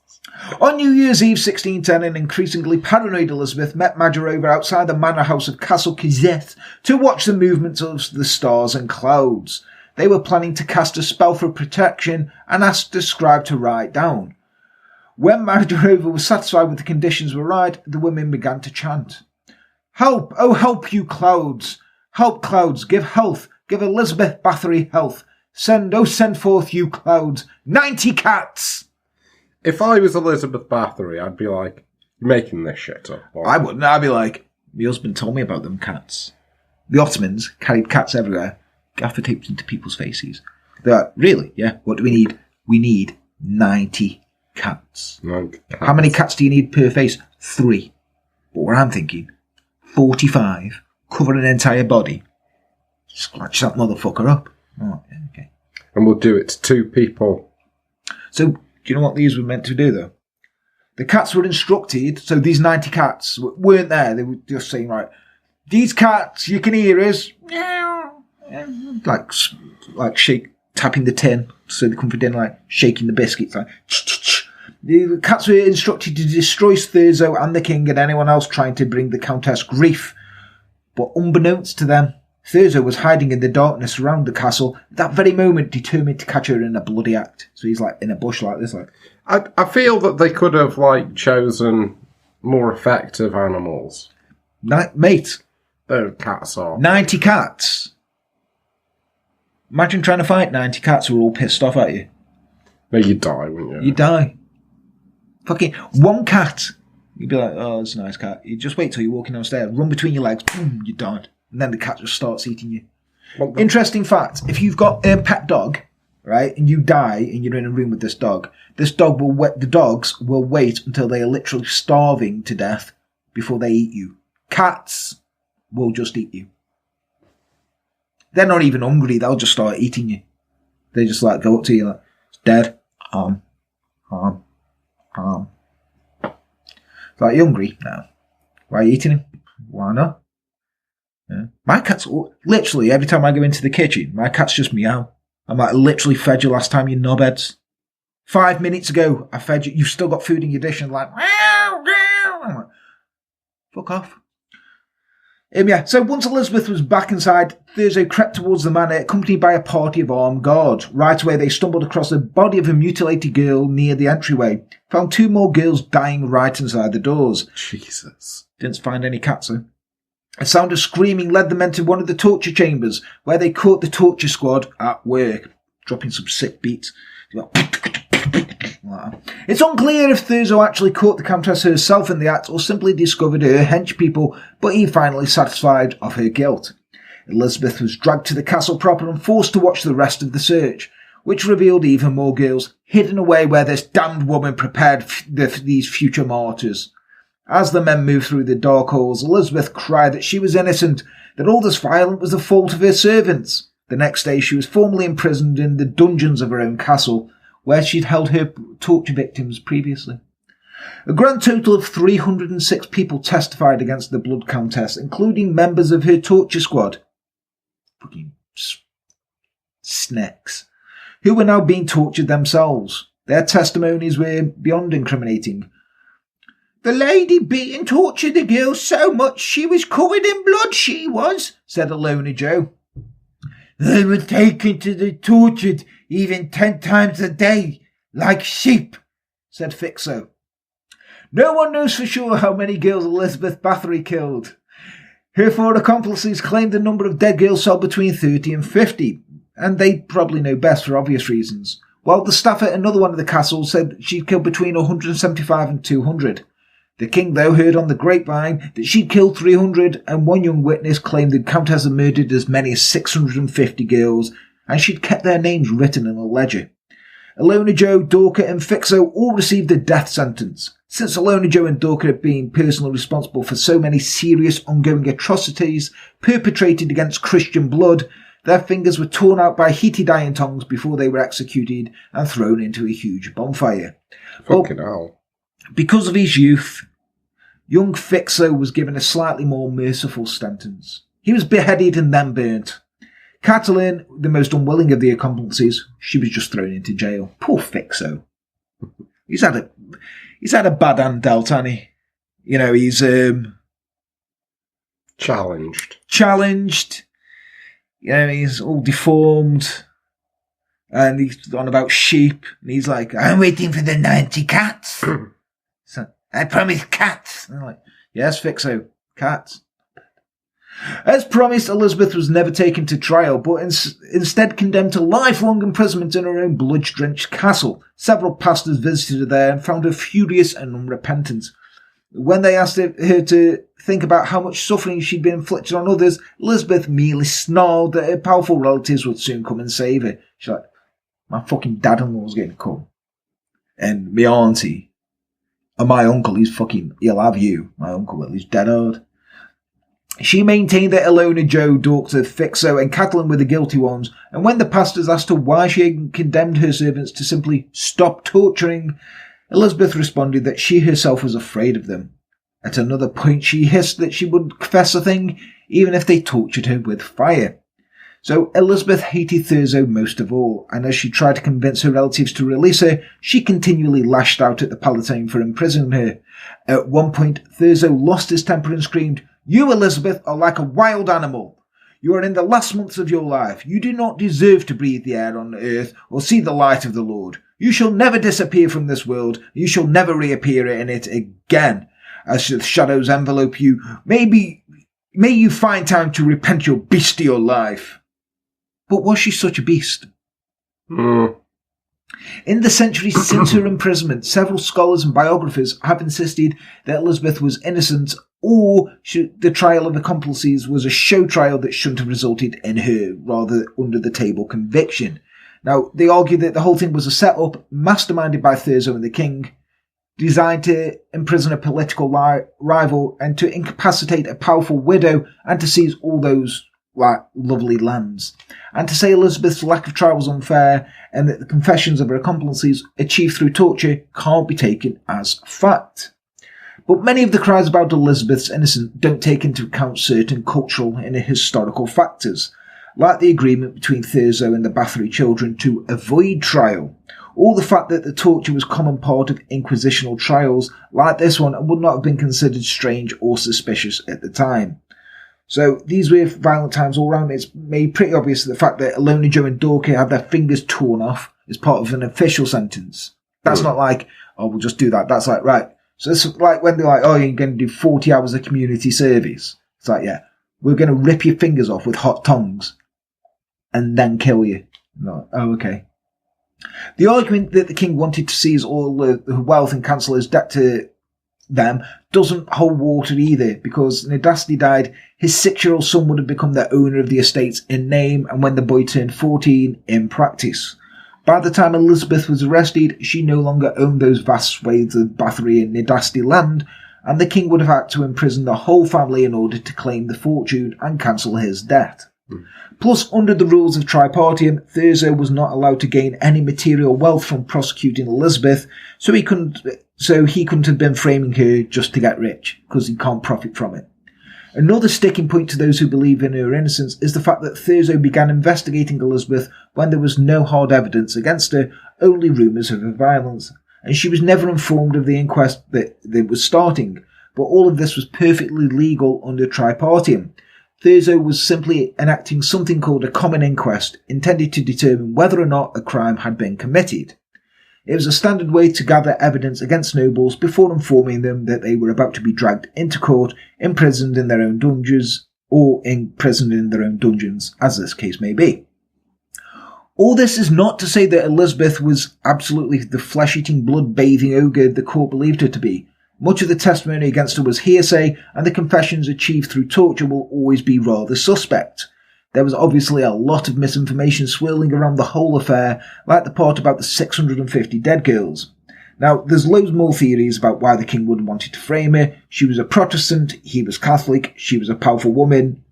On New Year's Eve 1610, an increasingly paranoid Elizabeth met Majarova outside the manor house of Castle Countess to watch the movement of the stars and clouds. They were planning to cast a spell for protection and asked the scribe to write down. When Majarova was satisfied with the conditions were right, the women began to chant. Help, oh help you clouds! Help clouds, give health, give Elizabeth Bathory health. Send forth you clouds, 90 cats! If I was Elizabeth Bathory, I'd be like, you're making this shit up. Or... I wouldn't, I'd be like, my husband told me about them cats. The Ottomans carried cats everywhere, gaffer taped into people's faces. They're like, really? Yeah, what do we need? We need 90 cats. How many cats do you need per face? 3. But what I'm thinking, 45, cover an entire body. Scratch that motherfucker up. Oh, yeah, okay. And we'll do it to 2 people. So, do you know what these were meant to do, though? The cats were instructed, so these 90 cats weren't there. They were just saying, right, These cats, you can hear us. Like tapping the tin so they come for dinner, like shaking the biscuits. Like, the cats were instructed to destroy Thurzo and the king and anyone else trying to bring the Countess grief. But unbeknownst to them, Thurzo was hiding in the darkness around the castle at that very moment, determined to catch her in a bloody act. So he's like in a bush like this. Like, I feel that they could have chosen more effective animals. Mate, the cats are 90 cats. Imagine trying to fight 90 cats who are all pissed off at you. No, you'd die, wouldn't you? You'd die. Fucking one cat. You'd be like, oh, that's a nice cat. You just wait till you're walking downstairs, run between your legs, boom, you died. And then the cat just starts eating you. Well, Interesting fact, if you've got a pet dog, right, and you die and you're in a room with this dog the dogs will wait until they are literally starving to death before they eat you. Cats will just eat you. They're not even hungry, they'll just start eating you. They just like go up to you like, it's dead. It's like, you hungry? No. Why are you eating him? Why not? Yeah. My cat's literally every time I go into the kitchen, my cat's just meow. I'm like, literally fed you last time, you knobheads. 5 minutes ago, I fed you. You've still got food in your dish, and like, meow, meow. I'm like, fuck off. Yeah. So once Elizabeth was back inside, Thurzo crept towards the manor, accompanied by a party of armed guards. Right away, they stumbled across the body of a mutilated girl near the entryway. Found 2 more girls dying right inside the doors. Jesus. Didn't find any cats, though. A sound of screaming led them into one of the torture chambers, where they caught the torture squad at work, dropping some sick beats. It's unclear if Thurzo actually caught the Countess herself in the act or simply discovered her hench people, but he finally satisfied of her guilt. Elizabeth was dragged to the castle proper and forced to watch the rest of the search, which revealed even more girls hidden away where this damned woman prepared these future martyrs. As the men moved through the dark halls, Elizabeth cried that she was innocent, that all this violence was the fault of her servants. The next day she was formally imprisoned in the dungeons of her own castle, where she'd held her torture victims previously. A grand total of 306 people testified against the Blood Countess, including members of her torture squad. Fucking snakes. Who were now being tortured themselves. Their testimonies were beyond incriminating. The lady beat and tortured the girl so much she was covered in blood, she was, said Alona Joe. They were taken to the tortured even 10 times a day, like sheep, said Fixo. No one knows for sure how many girls Elizabeth Bathory killed. Her 4 accomplices claimed the number of dead girls sold between 30 and 50, and they probably know best for obvious reasons, while the staff at another one of the castles said she'd killed between 175 and 200. The king, though, heard on the grapevine that she'd killed 300, and one young witness claimed the Countess had murdered as many as 650 girls, and she'd kept their names written in a ledger. Alona Joe, Dorcas and Fixo all received a death sentence. Since Alona Joe and Dorcas had been personally responsible for so many serious ongoing atrocities perpetrated against Christian blood, their fingers were torn out by heated iron tongs before they were executed and thrown into a huge bonfire. Fucking hell. Because of his youth, young Fixo was given a slightly more merciful sentence. He was beheaded and then burnt. Catalin, the most unwilling of the accomplices, she was just thrown into jail. Poor Fixo. He's had a bad hand dealt, hasn't he? You know, he's challenged. You know, he's all deformed. And he's on about sheep. And he's like, I'm waiting for the 90 cats. So, I promised cats. And I'm like, yes, Fixo, cats. As promised, Elizabeth was never taken to trial, but instead condemned to lifelong imprisonment in her own blood-drenched castle. Several pastors visited her there and found her furious and unrepentant. When they asked her to think about how much suffering she'd been inflicted on others, Elizabeth merely snarled that her powerful relatives would soon come and save her. She's like, my fucking dad-in-law's going to come. And my auntie. And my uncle, he'll have you. My uncle will, he's dead hard. She maintained that Alona Joe, Dorcas, Fixo and Catalin were the guilty ones, and when the pastors asked her why she had condemned her servants to simply stop torturing, Elizabeth responded that she herself was afraid of them. At another point, she hissed that she would confess a thing, even if they tortured her with fire. So Elizabeth hated Thurzo most of all, and as she tried to convince her relatives to release her, she continually lashed out at the Palatine for imprisoning her. At one point, Thurzo lost his temper and screamed, "You, Elizabeth, are like a wild animal. You are in the last months of your life. You do not deserve to breathe the air on earth or see the light of the Lord. You shall never disappear from this world. You shall never reappear in it again. As the shadows envelope you, may you find time to repent your bestial life." But was she such a beast? In the centuries since her imprisonment, several scholars and biographers have insisted that Elizabeth was innocent, or the trial of accomplices was a show trial that shouldn't have resulted in her rather under-the-table conviction. Now, they argue that the whole thing was a set-up masterminded by Thurzo and the king, designed to imprison a political rival and to incapacitate a powerful widow and to seize all those lovely lands. And to say Elizabeth's lack of trial was unfair and that the confessions of her accomplices achieved through torture can't be taken as fact. But many of the cries about Elizabeth's innocence don't take into account certain cultural and historical factors, like the agreement between Thurzo and the Bathory children to avoid trial, or the fact that the torture was a common part of inquisitional trials like this one and would not have been considered strange or suspicious at the time. So these were violent times all round. It's made pretty obvious the fact that Alona Joe and Dorky had their fingers torn off as part of an official sentence. That's not like, oh, we'll just do that. That's like, right. So it's like when they're like, oh, you're going to do 40 hours of community service. It's like, yeah, we're going to rip your fingers off with hot tongs and then kill you. Like, oh, okay. The argument that the king wanted to seize all the wealth and cancel his debt to them doesn't hold water either, because Nedasti died, his 6-year-old son would have become the owner of the estates in name and when the boy turned 14 in practice. By the time Elizabeth was arrested, she no longer owned those vast swathes of Bathory and Nedasti land, and the king would have had to imprison the whole family in order to claim the fortune and cancel his debt. Plus, under the rules of tripartium, Thurzo was not allowed to gain any material wealth from prosecuting Elizabeth, so he couldn't have been framing her just to get rich, because he can't profit from it. Another sticking point to those who believe in her innocence is the fact that Thurzo began investigating Elizabeth when there was no hard evidence against her, only rumours of her violence, and she was never informed of the inquest that was starting, but all of this was perfectly legal under tripartium. Thurzo was simply enacting something called a common inquest, intended to determine whether or not a crime had been committed. It was a standard way to gather evidence against nobles before informing them that they were about to be dragged into court, imprisoned in their own dungeons, as this case may be. All this is not to say that Elizabeth was absolutely the flesh-eating, blood-bathing ogre the court believed her to be. Much of the testimony against her was hearsay, and the confessions achieved through torture will always be rather suspect. There was obviously a lot of misinformation swirling around the whole affair, like the part about the 650 dead girls. Now, there's loads more theories about why the king would have wanted to frame her. She was a Protestant, he was Catholic, she was a powerful woman.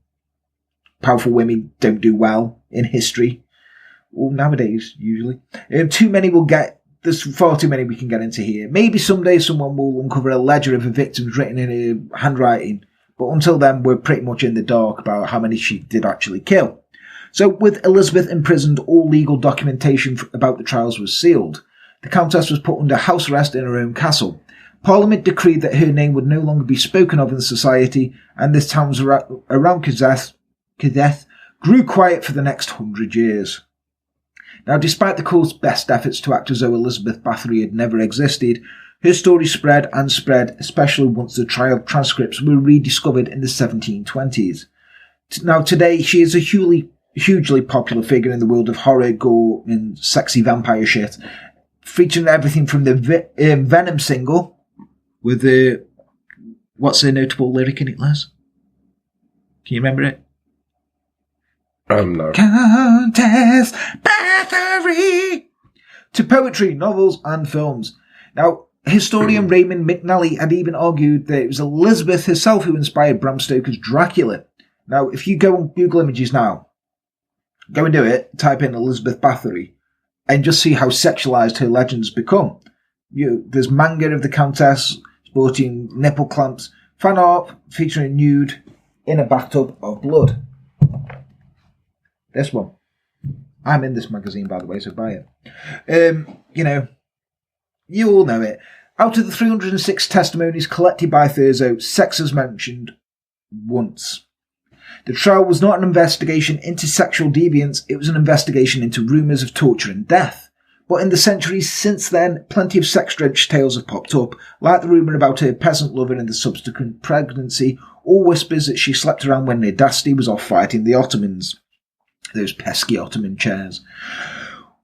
Powerful women don't do well in history. Well, nowadays, usually. There's far too many we can get into here. Maybe someday someone will uncover a ledger of the victims written in her handwriting, but until then we're pretty much in the dark about how many she did actually kill. So with Elizabeth imprisoned, all legal documentation about the trials was sealed. The Countess was put under house arrest in her own castle. Parliament decreed that her name would no longer be spoken of in society, and the towns around Countess grew quiet for the next 100 years. Now, despite the court's best efforts to act as though Elizabeth Bathory had never existed, her story spread and spread, especially once the trial transcripts were rediscovered in the 1720s. Now, today, she is a hugely popular figure in the world of horror, gore, and sexy vampire shit, featuring everything from the Venom single, with the... What's the notable lyric in it, Les? Can you remember it? No. Countess Bathory! To poetry, novels, and films. Now, historian Raymond McNally had even argued that it was Elizabeth herself who inspired Bram Stoker's Dracula. Now, if you go on Google Images now, go and do it, type in Elizabeth Bathory, and just see how sexualized her legend's become. There's manga of the Countess sporting nipple clamps, Fan art featuring nude in a bathtub of blood. This one. I'm in this magazine, by the way, so buy it. You all know it. Out of the 306 testimonies collected by Thurzo, sex is mentioned once. The trial was not an investigation into sexual deviance, it was an investigation into rumours of torture and death. But in the centuries since then, plenty of sex-drenched tales have popped up, like the rumour about her peasant lover and the subsequent pregnancy, or whispers that she slept around when Nedasti was off fighting the Ottomans. Those pesky Ottoman chairs.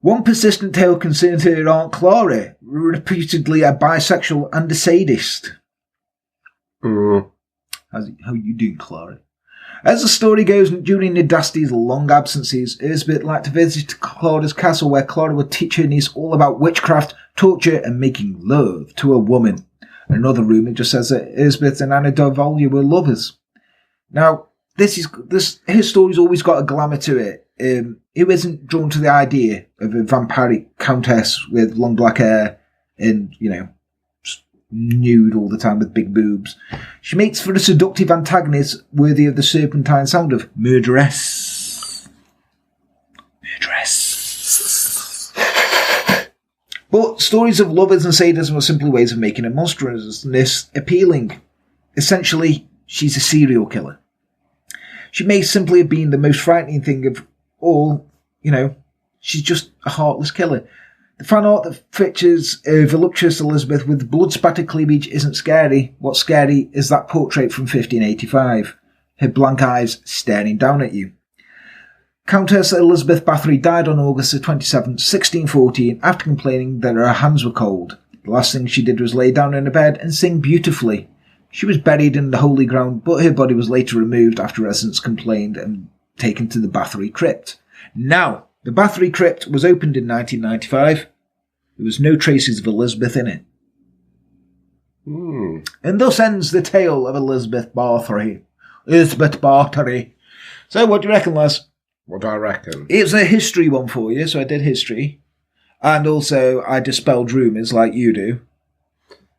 One persistent tale concerned her Aunt Clara, reputedly a bisexual and a sadist. How you doing, Clara? As the story goes, during Nedasti's long absences, Elizabeth liked to visit Clara's castle, where Clara would teach her niece all about witchcraft, torture, and making love to a woman. Another rumour just says that Elizabeth and Anna d'Auvallia were lovers. Now, his story's always got a glamour to it. Who isn't drawn to the idea of a vampiric countess with long black hair and, nude all the time with big boobs? She makes for a seductive antagonist worthy of the serpentine sound of murderess. Murderess. But stories of lovers and sadism are simply ways of making a monstrousness appealing. Essentially, she's a serial killer. She may simply have been the most frightening thing of all, she's just a heartless killer. The fan art that features a voluptuous Elizabeth with blood-spattered cleavage isn't scary. What's scary is that portrait from 1585. Her blank eyes staring down at you. Countess Elizabeth Bathory died on August 27, 1614, after complaining that her hands were cold. The last thing she did was lay down in a bed and sing beautifully. She was buried in the holy ground, but her body was later removed after residents complained and taken to the Bathory crypt. Now, the Bathory crypt was opened in 1995. There was no traces of Elizabeth in it. And thus ends the tale of Elizabeth Bathory. Elizabeth Bathory. So, what do you reckon, Les? What do I reckon? It's a history one for you, so I did history. And also, I dispelled rumours like you do.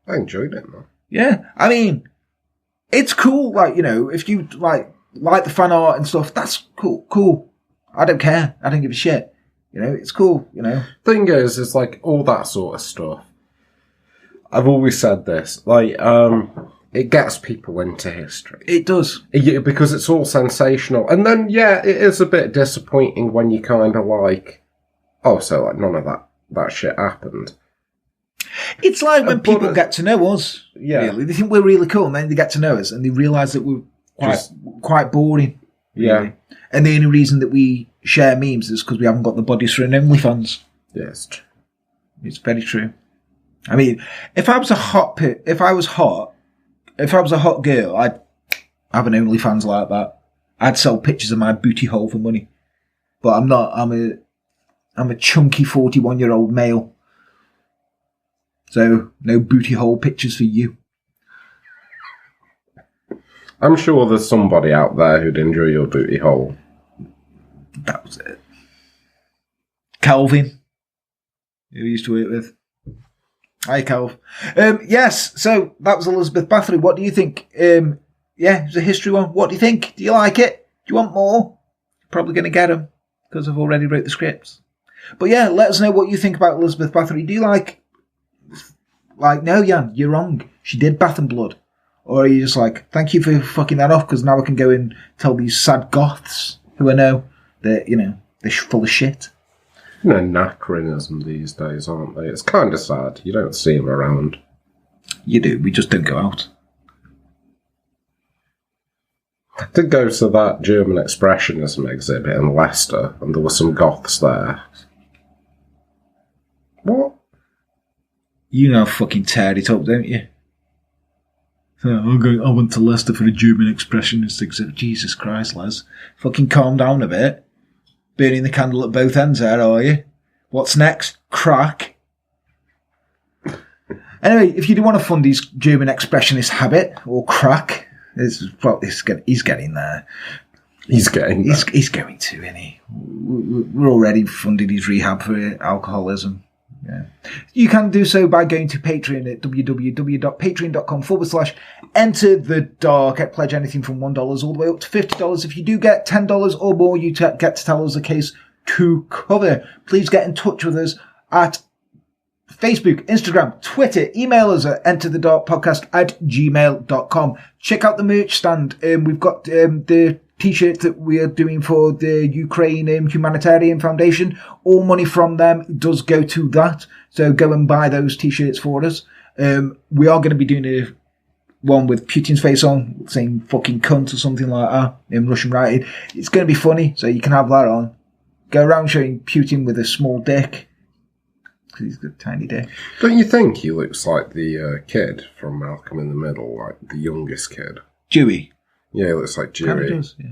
I enjoyed it, man. Yeah, I mean, it's cool, if you, like the fan art and stuff, that's cool. I don't care. I don't give a shit. It's cool, Thing is, it's like all that sort of stuff. I've always said this, it gets people into history. It does. Because it's all sensational. And then, it is a bit disappointing when you kind of none of that shit happened. It's like when people get to know us. Yeah. Really. They think we're really cool, and then they get to know us, and they realise that we're quite boring. Really. Yeah. And the only reason that we share memes is because we haven't got the bodies for an OnlyFans. Yes. It's very true. I mean, if I was a hot girl, I'd have an OnlyFans like that. I'd sell pictures of my booty hole for money. But I'm not. I'm a chunky 41-year-old male. So, no booty hole pictures for you. I'm sure there's somebody out there who'd enjoy your booty hole. That was it. Calvin, who we used to work with. Hi, Calv. Yes, so that was Elizabeth Bathory. What do you think? It's a history one. What do you think? Do you like it? Do you want more? Probably going to get them, because I've already wrote the scripts. But yeah, let us know what you think about Elizabeth Bathory. Do you like, no, Jan, you're wrong. She did bath and blood. Or are you just like, thank you for fucking that off, because now I can go and tell these sad goths who I know that, they're full of shit. Anachronism these days, aren't they? It's kind of sad. You don't see them around. You do. We just don't go out. I did go to that German Expressionism exhibit in Leicester, and there were some goths there. What? You know fucking tear it up, don't you? I went to Leicester for a German Expressionist exhibit. Jesus Christ, Les. Fucking calm down a bit. Burning the candle at both ends there, are you? What's next? Crack. Anyway, if you do want to fund his German Expressionist habit, or crack, he's getting there. He's getting there. He's going to, isn't he? We're already funding his rehab for alcoholism. Yeah. You can do so by going to Patreon at www.patreon.com/enterthedark. Pledge anything from $1 all the way up to $50. If you do get $10 or more, you get to tell us a case to cover. Please get in touch with us at Facebook, Instagram, Twitter. Email us at enterthedarkpodcast@gmail.com. Check out the merch stand. We've got the T-shirt that we are doing for the Ukraine Humanitarian Foundation. All money from them does go to that. So go and buy those T-shirts for us. We are going to be doing a one with Putin's face on, saying fucking cunt or something like that in Russian writing. It's going to be funny, so you can have that on. Go around showing Putin with a small dick. Because he's got a tiny dick. Don't you think he looks like the kid from Malcolm in the Middle, like the youngest kid? Dewey. Yeah, it looks like Dewey. Does, yeah.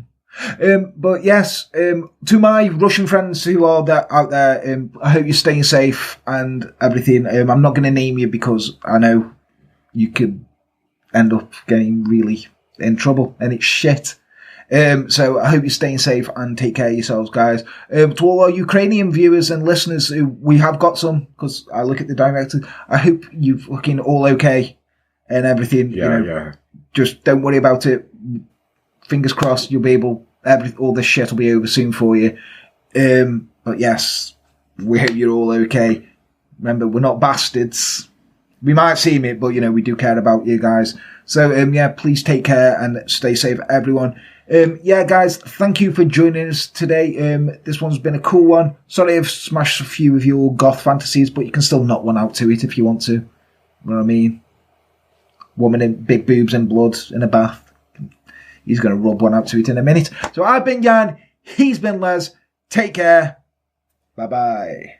But yes, to my Russian friends who are out there, I hope you're staying safe and everything. I'm not going to name you because I know you could end up getting really in trouble and it's shit. So I hope you're staying safe and take care of yourselves, guys. To all our Ukrainian viewers and listeners, we have got some, because I look at the director, I hope you're fucking all okay and everything. Yeah. Just don't worry about it. Fingers crossed you'll be able, all this shit will be over soon for you. But yes, we hope you're all okay. Remember, we're not bastards. We might seem it, but we do care about you guys. So please take care and stay safe, everyone. Guys, thank you for joining us today. This one's been a cool one. Sorry I've smashed a few of your goth fantasies, but you can still knock one out to it if you want to. You know what I mean? Woman in big boobs and blood in a bath. He's going to rub one out to it in a minute. So I've been Jan. He's been Les. Take care. Bye-bye.